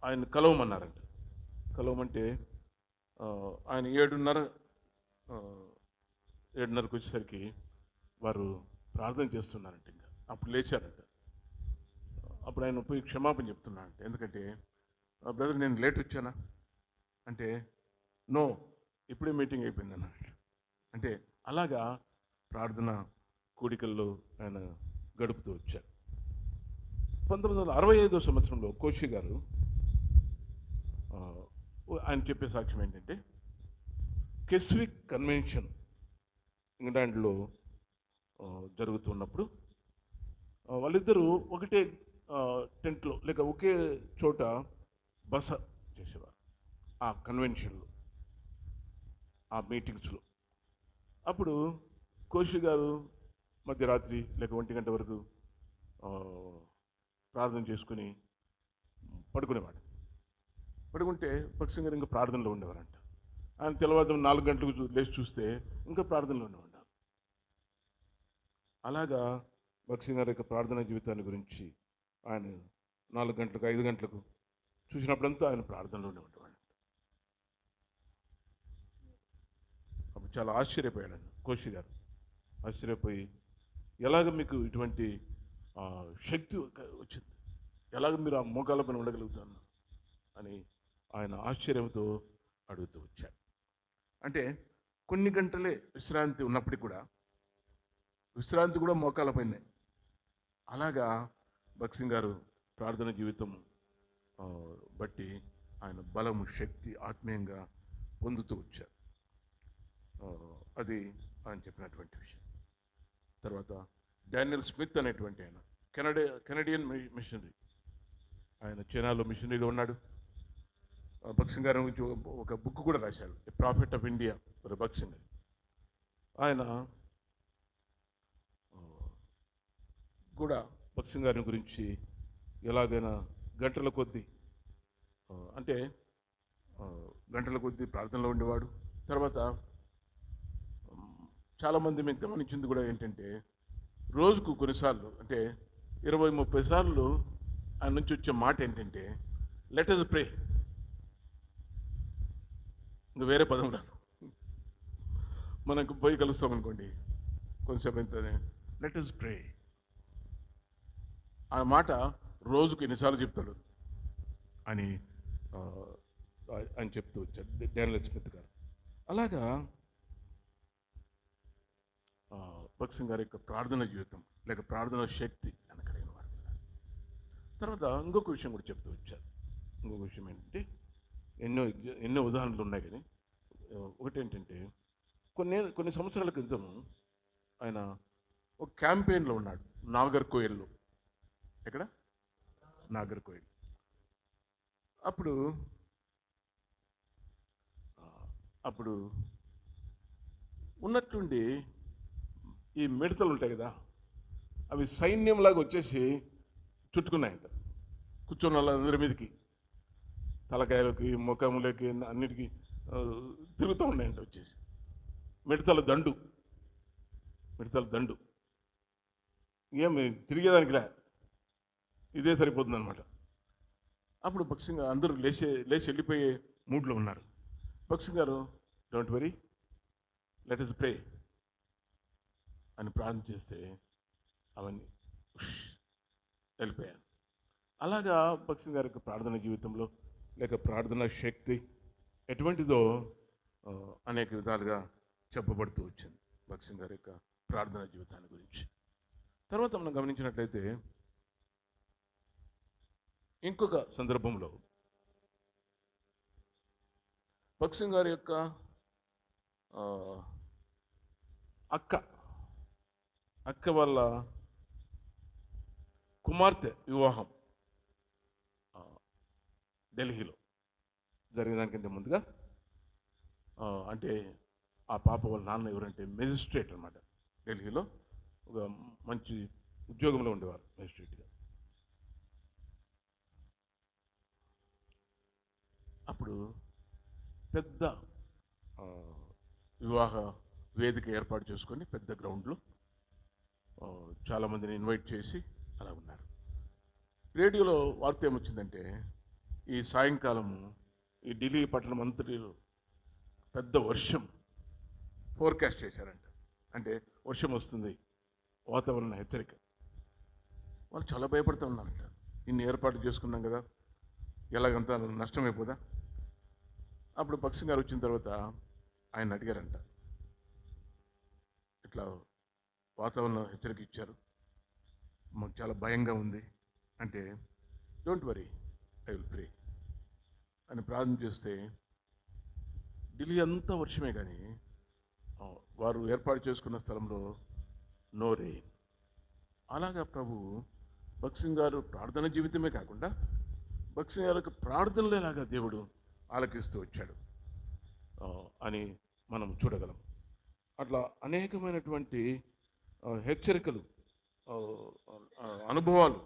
ఆయన కలవమన్నారంట. కలవమంటే ఆయన 7:30కు వచ్చేసరికి వారు ప్రార్థన చేస్తున్నారంట. ఇంకా అప్పుడు లేచారంట. అప్పుడు ఆయన పోయి క్షమాపణ చెప్తున్నారంట. ఎందుకంటే బ్రదర్ నేను లేట్ వచ్చానా అంటే, నో ఇప్పుడే మీటింగ్ అయిపోయింది అన్నట్టు. అంటే అలాగా ప్రార్థన కూడికల్లో ఆయన గడుపుతూ వచ్చారు. 1965 సంవత్సరంలో కోషి గారు ఆయన చెప్పే సాక్ష్యం ఏంటంటే, కెస్విక్ కన్వెన్షన్ ఇంగ్లాండ్లో జరుగుతున్నప్పుడు వాళ్ళిద్దరూ ఒకటే టెంట్లో లేక ఒకే చోట బస చేసేవారు ఆ కన్వెన్షన్లో, ఆ మీటింగ్స్లో. అప్పుడు కోషి గారు మధ్యరాత్రి లేక 1 గంట వరకు ప్రార్థన చేసుకుని పడుకునేవాడు. పడుకుంటే భక్సింగ్ గారు ఇంకా ప్రార్థనలో ఉండేవారంట. ఆయన తెల్లవారుజామున 4 గంటలకు లేచి చూస్తే ఇంకా ప్రార్థనలో ఉండేవాడు. అలాగా భక్సింగ్ గారి యొక్క ప్రార్థనా జీవితాన్ని గురించి ఆయన 4 గంటలకు 5 గంటలకు చూసినప్పుడంతా ఆయన ప్రార్థనలోనే ఉండేవాడు. అప్పుడు చాలా ఆశ్చర్యపోయాడు కోషి గారు. ఆశ్చర్యపోయి, ఎలాగ మీకు ఇటువంటి శక్తి వచ్చింది, ఎలాగ మీరు ఆ మోకాళ్ళ పైన ఉండగలుగుతాను అని ఆయన ఆశ్చర్యంతో అడుగుతూ వచ్చాడు. అంటే కొన్ని గంటలే విశ్రాంతి ఉన్నప్పటికీ కూడా విశ్రాంతి కూడా మోకాళ్ళపైనే. అలాగా భగత్ సింగ్ గారు ప్రార్థన జీవితం ఆ, బట్టి ఆయన బలము, శక్తి ఆత్మీయంగా పొందుతూ వచ్చారు. ఆ, అది ఆయన చెప్పినటువంటి విషయం. తర్వాత డానియల్ స్మిత్ అనేటువంటి ఆయన కెనడియన్ మిషనరీ. ఆయన చైనాలో మిషనరీగా ఉన్నాడు. భగత్ సింగ్ గారి గురించి ఒక బుక్ కూడా రాశారు, a prophet of India for Bhagat Singh. ఆయన కూడా భగత్ సింగ్ గారి గురించి ఎలాగైనా గంటల కొద్దీ అంటే గంటల కొద్దీ ప్రార్థనలో ఉండేవాడు. తర్వాత చాలామంది మీకు గమనించింది కూడా ఏంటంటే, రోజుకు కొన్నిసార్లు అంటే 20-30 సార్లు ఆయన నుంచి వచ్చే మాట ఏంటంటే, లెట్ అస్ ప్రే. ఇంకా వేరే పదం రాదు. మనకు పోయి కలుస్తాం అనుకోండి, కొంచెంసేపు అయితేనే లెట్ అస్ ప్రే. ఆ మాట రోజుకు ఎన్నిసార్లు చెప్తాడు అని ఆయన చెప్తూ వచ్చాడు డానియల్ స్మిత్ గారు. అలాగా భగత్ సింగ్ గారి యొక్క ప్రార్థన జీవితం లేక ప్రార్థన శక్తి అని కలిగిన వాడు. తర్వాత ఇంకొక విషయం కూడా చెప్తూ వచ్చారు. ఇంకొక విషయం ఏంటంటే, ఎన్నో ఉదాహరణలు ఉన్నాయి, కానీ ఒకటి ఏంటంటే, కొన్ని సంవత్సరాల క్రితం ఆయన ఒక క్యాంపెయిన్లో ఉన్నాడు నాగర్కోయిల్లో. ఎక్కడ? నాగర్కోయిల్. అప్పుడు ఉన్నట్టుండి ఈ మిడతలు ఉంటాయి కదా, అవి సైన్యంలాగా వచ్చేసి చుట్టుకున్నాయంట కూర్చొని వాళ్ళందరి మీదకి, తలకాయలకి, ముఖములకి, అన్నిటికీ తిరుగుతూ ఉన్నాయంట వచ్చేసి. మిడతల దండు ఏమి తిరిగేదానికిలా, ఇదే సరిపోతుంది అనమాట. అప్పుడు భగత్ సింగ్ అందరూ లేచి వెళ్ళిపోయే మూడ్లో ఉన్నారు. భగత్ సింగ్ గారు డోంట్ వరీ, లెట్ అస్ ప్రే అని ప్రార్థన చేస్తే అవన్నీ వెళ్ళిపోయాను. అలాగా భగత్ సింగ్ గారి యొక్క ప్రార్థన జీవితంలో లేక ప్రార్థన శక్తి ఎటువంటిదో అనేక విధాలుగా చెప్పబడుతూ వచ్చింది భగత్ సింగ్ గారి యొక్క ప్రార్థన జీవితాన్ని గురించి. తర్వాత మనం గమనించినట్లయితే ఇంకొక సందర్భంలో భగత్ సింగ్ గారి యొక్క అక్క వాళ్ళ కుమార్తె వివాహం ఢిల్లీలో జరిగిన దానికంటే ముందుగా, అంటే ఆ పాప వాళ్ళ నాన్న ఎవరంటే మెజిస్ట్రేట్ అనమాట. ఢిల్లీలో ఒక మంచి ఉద్యోగంలో ఉండేవారు మెజిస్ట్రేట్గా. అప్పుడు పెద్ద వివాహ వేదిక ఏర్పాటు చేసుకొని పెద్ద గ్రౌండ్లో చాలామందిని ఇన్వైట్ చేసి అలా ఉన్నారు. రేడియోలో వార్త ఏమొచ్చిందంటే, ఈ సాయంకాలము ఈ ఢిల్లీ పట్టణం అంతటిలో పెద్ద వర్షం ఫోర్కాస్ట్ చేశారంట. అంటే వర్షం వస్తుంది, వాతావరణ హెచ్చరిక. వాళ్ళు చాలా భయపడుతూ ఉన్నారంట. ఇన్ని ఏర్పాట్లు చేసుకున్నాం కదా, ఎలాగంతా నష్టమైపోదా. అప్పుడు భగత్ సింగ్ గారు వచ్చిన తర్వాత ఆయన అడిగారంట, ఇట్లా వాతావరణ హెచ్చరిక ఇచ్చారు, మాకు చాలా భయంగా ఉంది అంటే, don't worry, I will pray అని ప్రార్థన చేస్తే ఢిల్లీ అంతా వర్షమే, కానీ వారు ఏర్పాటు చేసుకున్న స్థలంలో నో రెయిన్. అలాగా ప్రభు భగత్ సింగ్ గారు ప్రార్థన జీవితమే కాకుండా భగత్ సింగ్ గారికి ప్రార్థనలు ఎలాగా దేవుడు ఆలకిస్తూ వచ్చాడు అని మనం చూడగలం. అట్లా అనేకమైనటువంటి హెచ్చరికలు, అనుభవాలు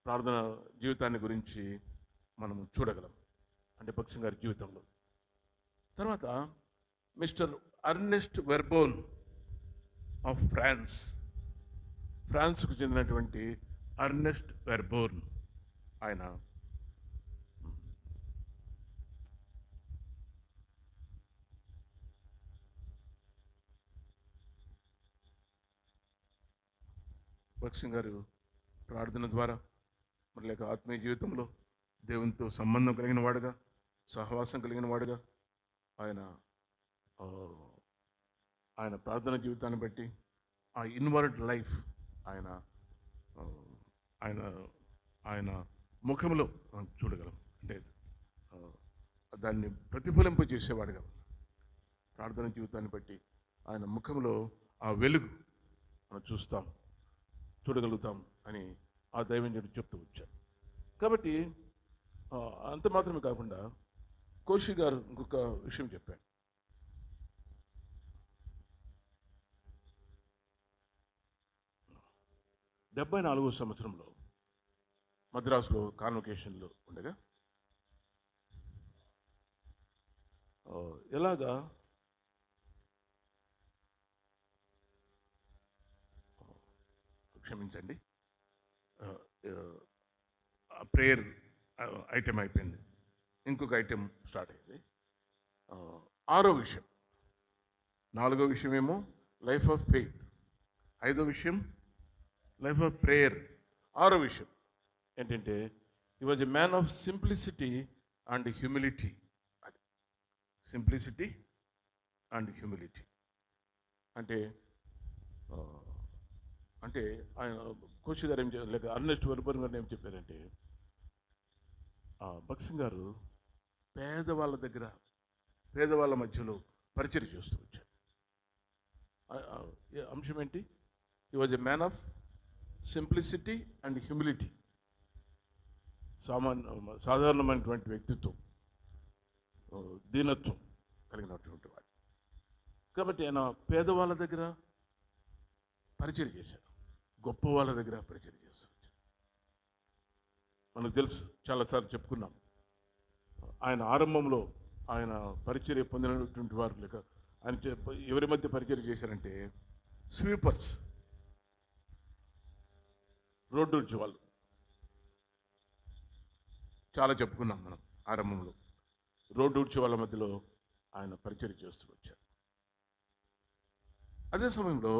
ప్రార్థన జీవితాన్ని గురించి మనం చూడగలం, అంటే భగత్ సింగ్ గారి జీవితంలో. తర్వాత మిస్టర్ అర్నెస్ట్ వెర్బోన్ ఆఫ్ ఫ్రాన్స్కు చెందినటువంటి అర్నెస్ట్ వెర్బోన్, ఆయన భగత్ సింగ్ గారు ప్రార్థన ద్వారా మరి లేక ఆత్మీయ జీవితంలో దేవునితో సంబంధం కలిగిన వాడుగా, సహవాసం కలిగిన వాడుగా ఆయన ఆ, ఆయన ప్రార్థన జీవితాన్ని బట్టి ఆ ఇన్వర్డ్ లైఫ్ ఆయన ఆ, ఆయన ఆయన ముఖంలో మనం చూడగలం. అంటే ఆ, దాన్ని ప్రతిఫలింప చేసేవాడుగా ప్రార్థన జీవితాన్ని బట్టి ఆయన ముఖంలో ఆ వెలుగు మనం చూడగలుగుతాం అని ఆ దైవజనుడు చెప్తూ వచ్చాడు. కాబట్టి ఆ, అంత మాత్రమే కాకుండా కోషి గారు ఇంకొక విషయం చెప్పాడు. 74వ సంవత్సరంలో మద్రాసులో కాన్వకేషన్లో ఉండగా ఎలాగా క్షమించండి, ప్రేయర్ ఐటెం అయిపోయింది, ఇంకొక ఐటెం స్టార్ట్ అయింది. ఆరో విషయం, నాలుగో విషయం ఏమో లైఫ్ ఆఫ్ ఫెయిత్, ఐదో విషయం లైఫ్ ఆఫ్ ప్రేయర్, ఆరో విషయం ఏంటంటే ఈ was a man of simplicity and humility. అది సింప్లిసిటీ అండ్ హ్యూమిలిటీ అంటే అంటే ఆయన కోచ్ గారు ఏం లేక అర్నెస్ట్ వెల్బర్న్ గారు ఏం చెప్పారంటే భక్సింగ్ గారు పేదవాళ్ళ మధ్యలో పరిచయం చేస్తూ వచ్చారు. అంశం ఏంటి? ఈ was a man of simplicity and humility. సాధారణమైనటువంటి వ్యక్తిత్వం, దీనత్వం కలిగినటువంటి వాడు. కాబట్టి ఆయన పేదవాళ్ళ దగ్గర పరిచయం చేశారు, గొప్ప వాళ్ళ దగ్గర పరిచయం చేస్తారు. మనకు తెలుసు, చాలాసార్లు చెప్పుకున్నాం. ఆయన ఆరంభంలో ఆయన పరిచర్య పొందినటువంటి వారు లేక ఆయన ఎవరి మధ్య పరిచయం చేశారంటే స్వీపర్స్, రోడ్డు వచ్చే వాళ్ళు. చాలా చెప్పుకున్నాం మనం ఆరంభంలో. రోడ్డు ఊడ్చే వాళ్ళ మధ్యలో ఆయన పరిచయం చేస్తూ వచ్చారు. అదే సమయంలో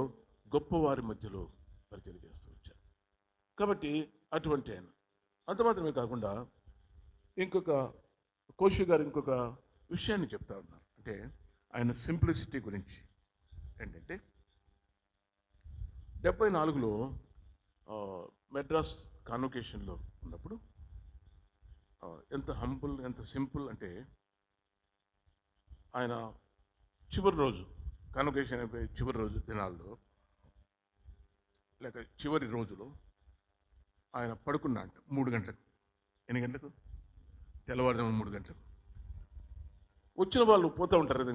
గొప్పవారి మధ్యలో పరిచయం చేస్తూ వచ్చారు. కాబట్టి అటువంటి ఆయన. అంత మాత్రమే కాకుండా ఇంకొక కోషి గారు ఇంకొక విషయాన్ని చెప్తా ఉన్నారు. అంటే ఆయన సింప్లిసిటీ గురించి ఏంటంటే 74లో మెడ్రాస్ కాన్వకేషన్లో ఉన్నప్పుడు ఎంత హంబుల్, ఎంత సింపుల్ అంటే ఆయన చివరి రోజు కాన్వకేషన్ అయిపోయి చివరి రోజు దినాల్లో లేక చివరి రోజులో ఆయన పడుకున్నాడు 3 గంటలకు. ఎన్ని గంటలకు? తెల్లవారుజాము 3 గంటలకు. వచ్చిన వాళ్ళు పోతూ ఉంటారు కదా,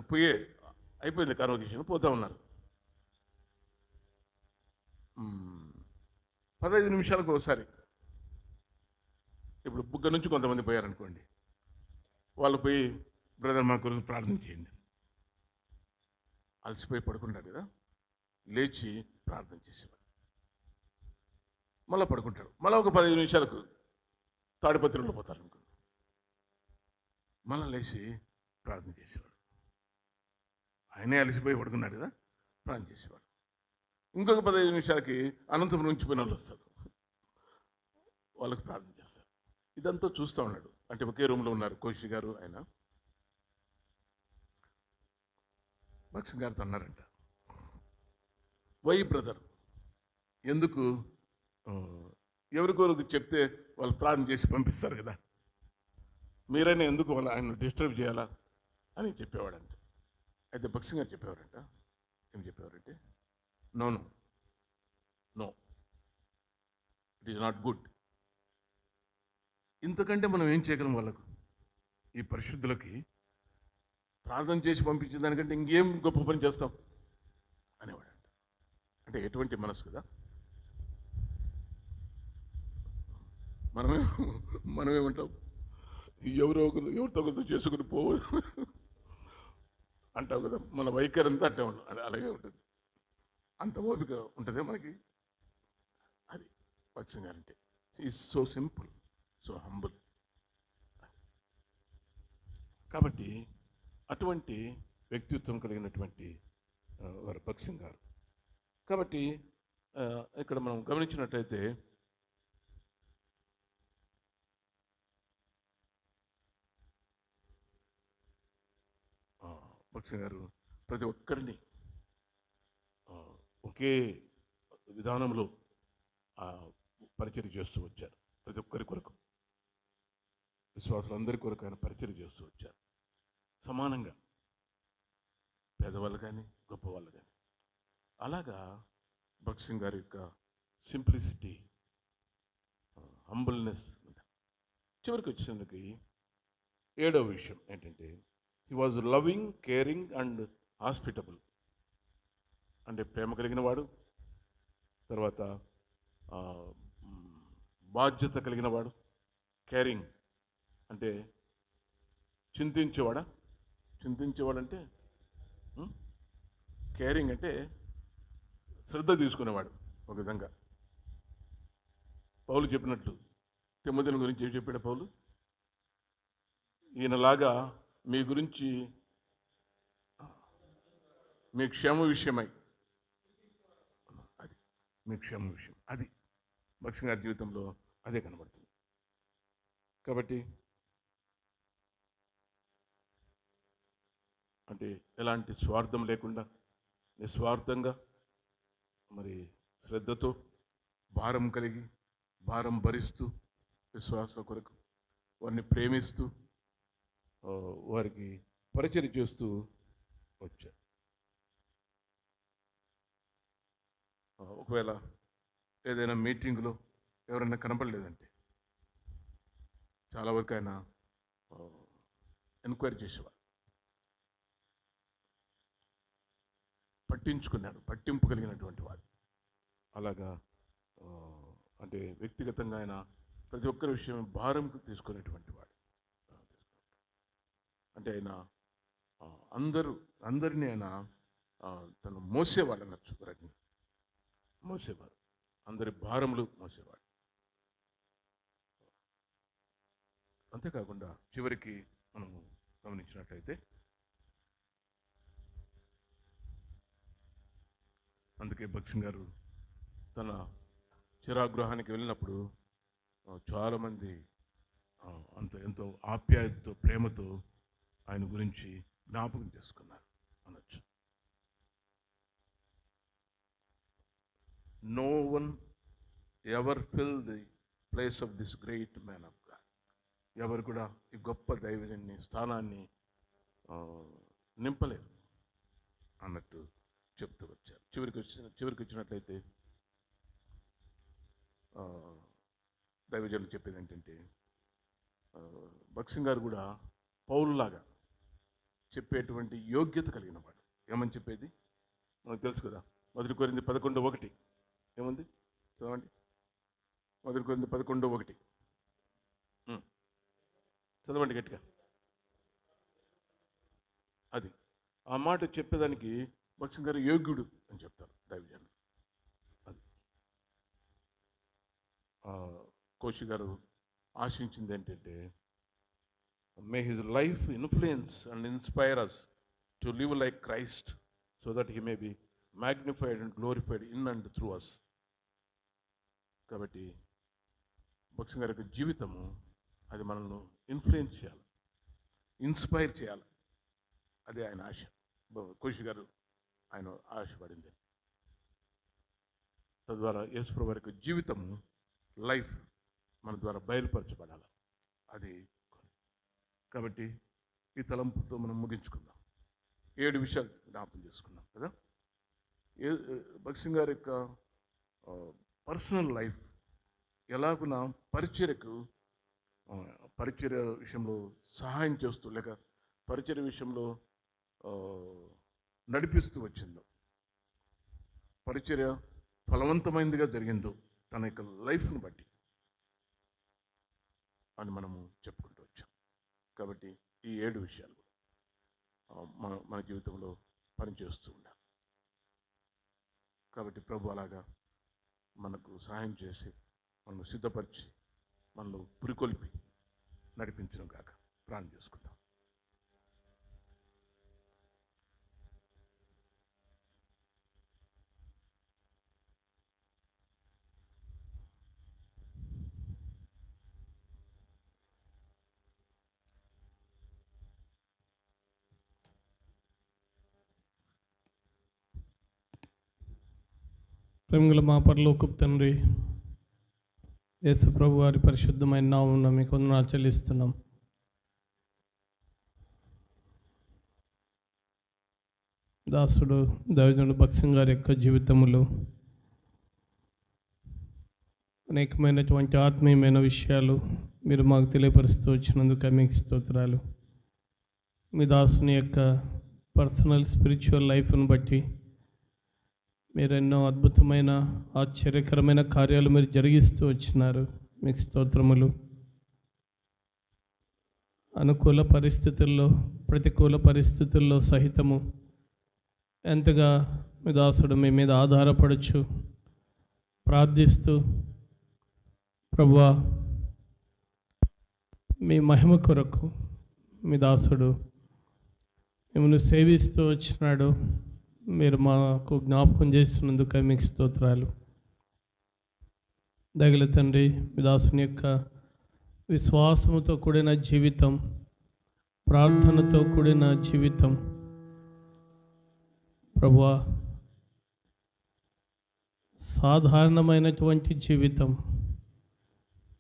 అయిపోయింది కాన్వకేషన్, పోతూ ఉన్నారు. 15 నిమిషాలకు ఒకసారి, ఇప్పుడు బుగ్గ నుంచి కొంతమంది పోయారనుకోండి, వాళ్ళు పోయి బ్రదర్ మా కొరకు ప్రార్థన చేయండి. అలసిపోయి పడుకుంటాడు కదా, లేచి ప్రార్థన చేసేవాడు. మళ్ళీ పడుకుంటాడు. మళ్ళీ ఒక 15 నిమిషాలకు తాడిపత్రిలో పోతారు అనుకోండి, మళ్ళీ లేచి ప్రార్థన చేసేవాడు. ఆయనే అలసిపోయి పడుకున్నాడు కదా, ప్రార్థన చేసేవాడు. ఇంకొక 15 నిమిషాలకి అనంతపురం నుంచి పోయిన వాళ్ళు వస్తారు, వాళ్ళకి ప్రార్థన చేస్తారు. ఇదంతా చూస్తూ ఉన్నాడు. అంటే ఒకే రూమ్లో ఉన్నారు కోషి గారు ఆయన. భక్సింగ్ గారితో అన్నారంట, వై బ్రదర్, ఎందుకు ఎవరికొరకు చెప్తే వాళ్ళు ప్రార్థన చేసి పంపిస్తారు కదా, మీరైనా ఎందుకు వాళ్ళు ఆయన డిస్టర్బ్ చేయాలా అని చెప్పేవాడంట. అయితే భక్సింగ్ గారు చెప్పేవారంట, ఏం చెప్పేవారంటే no no no, it is not good. ఇంతకంటే మనం ఏం చేయగలం వాళ్ళకు? ఈ పరిశుద్ధులకి ప్రార్థన చేసి పంపించే దానికంటే ఇంకేం గొప్ప పని చేస్తాం అనేవాడంట. అంటే ఎటువంటి మనసు కదా. మనమేమంటాం, ఎవరితో ఒకరితో చేసుకుని పోవు అంటావు కదా. మన వైఖరి అంతా అట్లా అలాగే ఉంటుంది. అంత ఓపిక ఉంటుంది మనకి. అది భక్సింగ్ గారు అంటే is so simple, so humble. కాబట్టి అటువంటి వ్యక్తిత్వం కలిగినటువంటి వారు భక్సింగ్ గారు. కాబట్టి ఇక్కడ మనం గమనించినట్లయితే భక్సింగ్ గారు ప్రతి ఒక్కరిని ఆ, ఒకే విధానంలో ఆ, పరిచర్య చేస్తూ వచ్చారు. ప్రతి ఒక్కరి కొరకు, విశ్వాసులందరి కొరకు ఆయన పరిచర్య చేస్తూ వచ్చారు. సమానంగా పేదవాళ్ళు కానీ గొప్పవాళ్ళు కానీ. అలాగా భగత్ సింగ్ గారి యొక్క సింప్లిసిటీ, హంబుల్నెస్. చివరికి వచ్చేసరికి 7వ విషయం ఏంటంటే, he was loving, caring and hospitable. అంటే ప్రేమ కలిగిన వాడు, తర్వాత ఆ, బాధ్యత కలిగిన వాడు. కేరింగ్ అంటే చింతించేవాడా? చింతించేవాడంటే కేరింగ్ అంటే శ్రద్ధ తీసుకునేవాడు. ఒక విధంగా పౌలు చెప్పినట్లు, తిమోతిని గురించి ఏం చెప్పాడు పౌలు? ఈయనలాగా మీ గురించి, మీ క్షేమ విషయమై, అది మీ క్షేమ విషయం, అది భగత్ సింగ్ గారి జీవితంలో అదే కనబడుతుంది. కాబట్టి అంటే ఎలాంటి స్వార్థం లేకుండా నిస్వార్థంగా, మరి శ్రద్ధతో, భారం కలిగి, భారం భరిస్తూ, విశ్వాసాల కొరకు వారిని ప్రేమిస్తూ, వారికి పరిచర్య చేస్తూ వచ్చారు. ఒకవేళ ఏదైనా మీటింగ్లో ఎవరైనా కనపడలేదంటే చాలా వరకు ఆయన ఎంక్వైరీ చేసేవాడు, పట్టించుకున్నాడు, పట్టింపు కలిగినటువంటి వాడు. అలాగా అంటే వ్యక్తిగతంగా ఆయన ప్రతి ఒక్కరి విషయం భారం తీసుకునేటువంటి వాడు. అంటే ఆయన అందరినీ ఆయన తను మోసేవాడు అనొచ్చు. రకంగా మోసేవాడు, అందరి భారములు మోసేవాడు. అంతేకాకుండా చివరికి మనము గమనించినట్లయితే, అందుకే భగత్ సింగ్ గారు తన చిరాగృహానికి వెళ్ళినప్పుడు చాలామంది ఎంతో ఆప్యాయతతో, ప్రేమతో ఆయన గురించి జ్ఞాపకం చేసుకున్నారు అనొచ్చు. No one ever fill the place of this great man of God. ఎవరు కూడా ఈ గొప్ప దైవజన్ని స్థానాన్ని నింపలేరు అన్నట్టు చెప్తూ వచ్చారు. చివరికి వచ్చినట్లయితే దైవజనులు చెప్పేది ఏంటంటే, భగత్ సింగ్ గారు కూడా పౌలులాగా చెప్పేటువంటి యోగ్యత కలిగిన వాడు. ఏమని చెప్పేది మనకు తెలుసు కదా. 1 కొరింథీ 11:1 ఏముంది చదవండి. 1 కొరింథీ 11:1 చదవండి గట్టిగా. అది ఆ మాట చెప్పేదానికి భగత్ సింగ్ గారు యోగ్యుడు అని చెప్తారు దైవజనులు. అది కోషి గారు ఆశించింది ఏంటంటే, may his life influence and inspire us to live like Christ so that he may be magnified and glorified in and through us. కాబట్టి భగత్ సింగ్ గారి యొక్క జీవితము అది మనల్ని ఇన్ఫ్లుయెన్స్ చేయాలి, ఇన్స్పైర్ చేయాలి. అదే ఆయన ఆశ. కోషి గారు ఆయన ఆశపడింది. తద్వారా యేసుప్రభు వారి యొక్క జీవితము, లైఫ్ మన ద్వారా బయలుపరచబడాలి. అది కాబట్టి ఈ తలంపుతో మనం ముగించుకుందాం. 7 విషయాలు జ్ఞాపకం చేసుకున్నాం కదా. భగత్ సింగ్ గారి యొక్క పర్సనల్ లైఫ్ ఎలాగున పరిచర్య విషయంలో సహాయం చేస్తూ, లేక పరిచర్య విషయంలో నడిపిస్తూ వచ్చిందో, పరిచర్య ఫలవంతమైనదిగా జరిగిందో తన యొక్క లైఫ్ని బట్టి అని మనము చెప్పుకుంటూ వచ్చాం. కాబట్టి ఈ 7 విషయాలు మన జీవితంలో పనిచేస్తూ ఉండాలి. కాబట్టి ప్రభు అలాగా మనకు సహాయం చేసి, మనల్ని సిద్ధపరిచి, మనల్ని పురికొల్పి నడిపించడం కాక ప్రార్థన చేసుకుందాం. ప్రేమగల మా పరలోకపు తండ్రి, యేసు ప్రభు వారి పరిశుద్ధమైన నామమున మీకు వందనాలు చెల్లిస్తున్నాం. దాసుడు దైవజనుడు భక్సింగ్ గారి యొక్క జీవితములో అనేకమైనటువంటి ఆత్మీయమైన విషయాలు మీరు మాకు తెలియపరుస్తూ వచ్చినందుకు మీకు స్తోత్రాలు. మీ దాసుని యొక్క పర్సనల్ స్పిరిచువల్ లైఫ్ను బట్టి మీరు ఎన్నో అద్భుతమైన ఆశ్చర్యకరమైన కార్యాలు మీరు జరిగిస్తూ వచ్చినారు. మీకు స్తోత్రములు. అనుకూల పరిస్థితుల్లో, ప్రతికూల పరిస్థితుల్లో సహితము ఎంతగా మీ దాసుడు మీ మీద ఆధారపడచ్చు ప్రార్థిస్తూ, ప్రభువా మీ మహిమ కొరకు మీ దాసుడు మిమ్మల్ని సేవిస్తూ వచ్చినాడు. మీరు మాకు జ్ఞాపకం చేస్తున్నందుకు మీకు స్తోత్రాలు. దయగల తండ్రి, మీ దాసుని యొక్క విశ్వాసముతో కూడిన జీవితం, ప్రార్థనతో కూడిన జీవితం ప్రభువా, సాధారణమైనటువంటి జీవితం,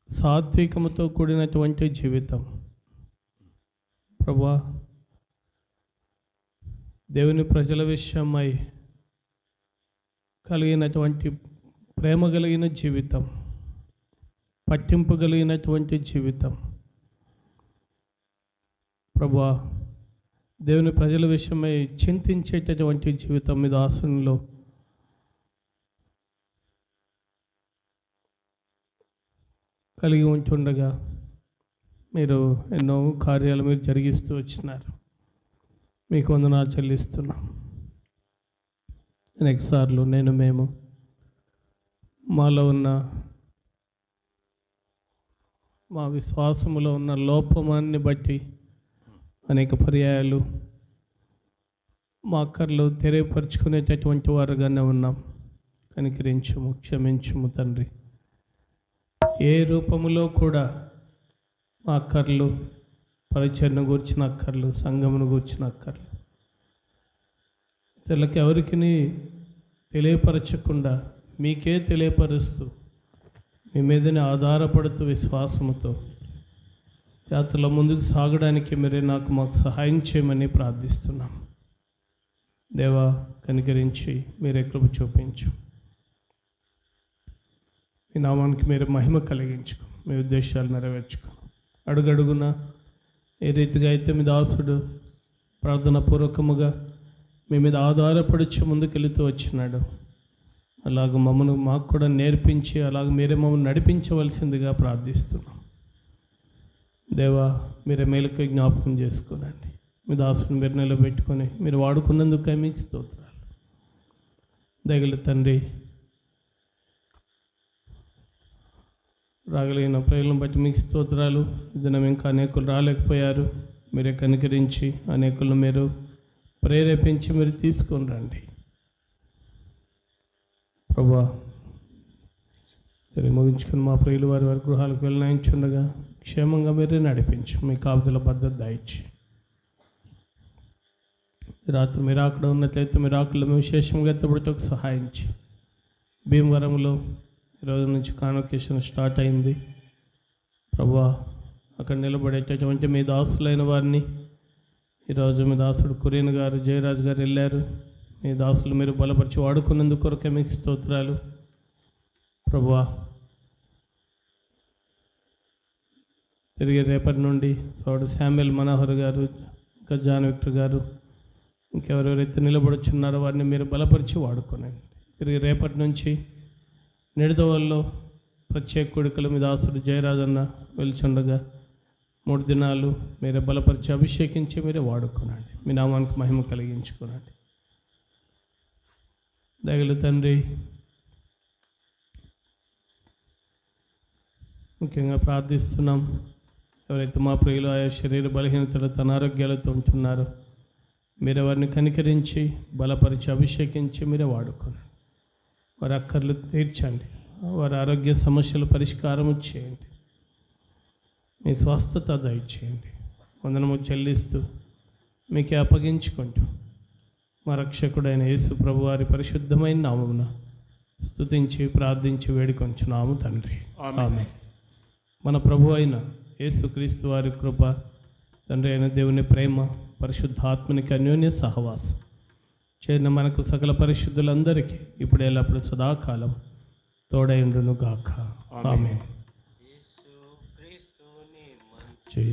సాత్వికముతో కూడినటువంటి జీవితం ప్రభువా, దేవుని ప్రజల విషయమై కలిగినటువంటి ప్రేమ కలిగిన జీవితం, పట్టింపు కలిగినటువంటి జీవితం ప్రభువా, దేవుని ప్రజల విషయమై చింతించేటటువంటి జీవితం మీద ఆసనంలో కలిగి ఉంటుండగా మీరు ఎన్నో కార్యాలు మీరు జరిగిస్తూ వచ్చినారు. మీకు వందనాలు చెల్లిస్తున్నాం. అనేకసార్లు మేము మాలో ఉన్న మా విశ్వాసములో ఉన్న లోపమాన్ని బట్టి అనేక పర్యాయాలు మా అక్కర్లు తెలియపరుచుకునేటటువంటి వారుగానే ఉన్నాం. కనికరించుము, క్షమించుము తండ్రి. ఏ రూపములో కూడా మా అక్కర్లు, పరిచరణ గూర్చిన అక్కర్లు, సంఘమును గూర్చిన అక్కర్లు ఇతరులకు ఎవరికి తెలియపరచకుండా మీకే తెలియపరుస్తూ మీ మీదనే ఆధారపడుతూ విశ్వాసముతో యాత్రలో ముందుకు సాగడానికి మీరే మాకు సహాయం చేయమని ప్రార్థిస్తున్నాం. దేవా, కనికరించి మీరే కృప చూపించు. మీ నామానికి మీరు మహిమ కలిగించుకో, మీ ఉద్దేశాలు నెరవేర్చుకో. అడుగడుగున ఏ రీతిగా అయితే మీ దాసుడు ప్రార్థన పూర్వకముగా మీ మీద ఆధారపడిచి ముందుకెళుతూ వచ్చినాడు, అలాగ మాకు కూడా నేర్పించి అలాగ మీరే మమ్మల్ని నడిపించవలసిందిగా ప్రార్థిస్తున్నాం. దేవా, మీరే మేలుకై జ్ఞాపకం చేసుకోనండి. మీ దాసుని మీరు నిలబెట్టుకొని మీరు వాడుకున్నందుకే మీకు స్తోత్రాలు. దయగల తండ్రి, రాగలిగిన ప్రజలను బట్టి మీకు స్తోత్రాలు. దినం ఇంకా అనేకులు రాలేకపోయారు, మీరే కనికరించి అనేకులను మీరు ప్రేరేపించి మీరు తీసుకొని రండి ప్రభా. సరే, ముగించుకుని మా ప్రియులు వారి గృహాలకు వెళ్ళినాయించుండగా క్షేమంగా మీరే నడిపించు. మీ కాపుదల భద్రత దాయిచ్చి రాత్రి మీరు అక్కడ ఉన్నట్లయితే మీరు ఆకుల్లో మేము విశేషంగా ఎత్తబడితో సహాయించి భీమవరంలో ఈరోజు నుంచి కాన్వకేషన్ స్టార్ట్ అయింది ప్రభువా. అక్కడ నిలబడేటటువంటి మీ దాసులైన వారిని ఈరోజు మీ దాసుడు కురియన్ గారు, జయరాజు గారు వెళ్ళారు. మీ దాసులు మీరు బలపరిచి వాడుకున్నందుకు కొరకే మీకు స్తోత్రాలు ప్రభువా. తిరిగి రేపటి నుండి సోడు శామ్యుల్ మనోహర్ గారు, ఇంకా జాన్ విక్టర్ గారు, ఇంకెవరెవరైతే నిలబడుచున్నారో వారిని మీరు బలపరిచి వాడుకోనండి. తిరిగి రేపటి నుంచి నిడదవల్లో ప్రత్యేక కోడికల మీద దాసుడు జయరాజన్న వెళ్చుండగా 3 దినాలు మీరే బలపరిచి అభిషేకించి మీరే వాడుకోనండి. మీ నామానికి మహిమ కలిగించుకోనండి. దయగల తండ్రి, ముఖ్యంగా ప్రార్థిస్తున్నాం. ఎవరైతే మా ప్రియులు ఆయా శరీర బలహీనతలతో అనారోగ్యాలతో ఉంటున్నారో మీరే వారిని కనికరించి బలపరిచి అభిషేకించి మీరే వాడుకోనండి. వారి అక్కర్లు తీర్చండి, వారి ఆరోగ్య సమస్యలు పరిష్కారం చేయండి, మీ స్వస్థత దయచేయండి. వందనము చెల్లిస్తూ మీకే అప్పగించుకుంటూ మా రక్షకుడైన యేసు ప్రభు వారి పరిశుద్ధమైన నామమున స్తుతించి ప్రార్థించి వేడుకొంచున్నాము తండ్రి. ఆమేన్. ఆమేన్. మన ప్రభు అయిన యేసుక్రీస్తు వారి కృప, తండ్రి అయిన దేవుని ప్రేమ, పరిశుద్ధాత్మనికి అన్యోన్య సహవాసం చేరిన మనకు సకల పరిశుద్ధులందరికీ ఇప్పుడు ఎల్లప్పుడు సదాకాలం తోడైండును గాక. ఆమేన్.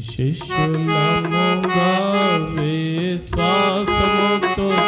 శిష్యులముగా విశ్వాసముతో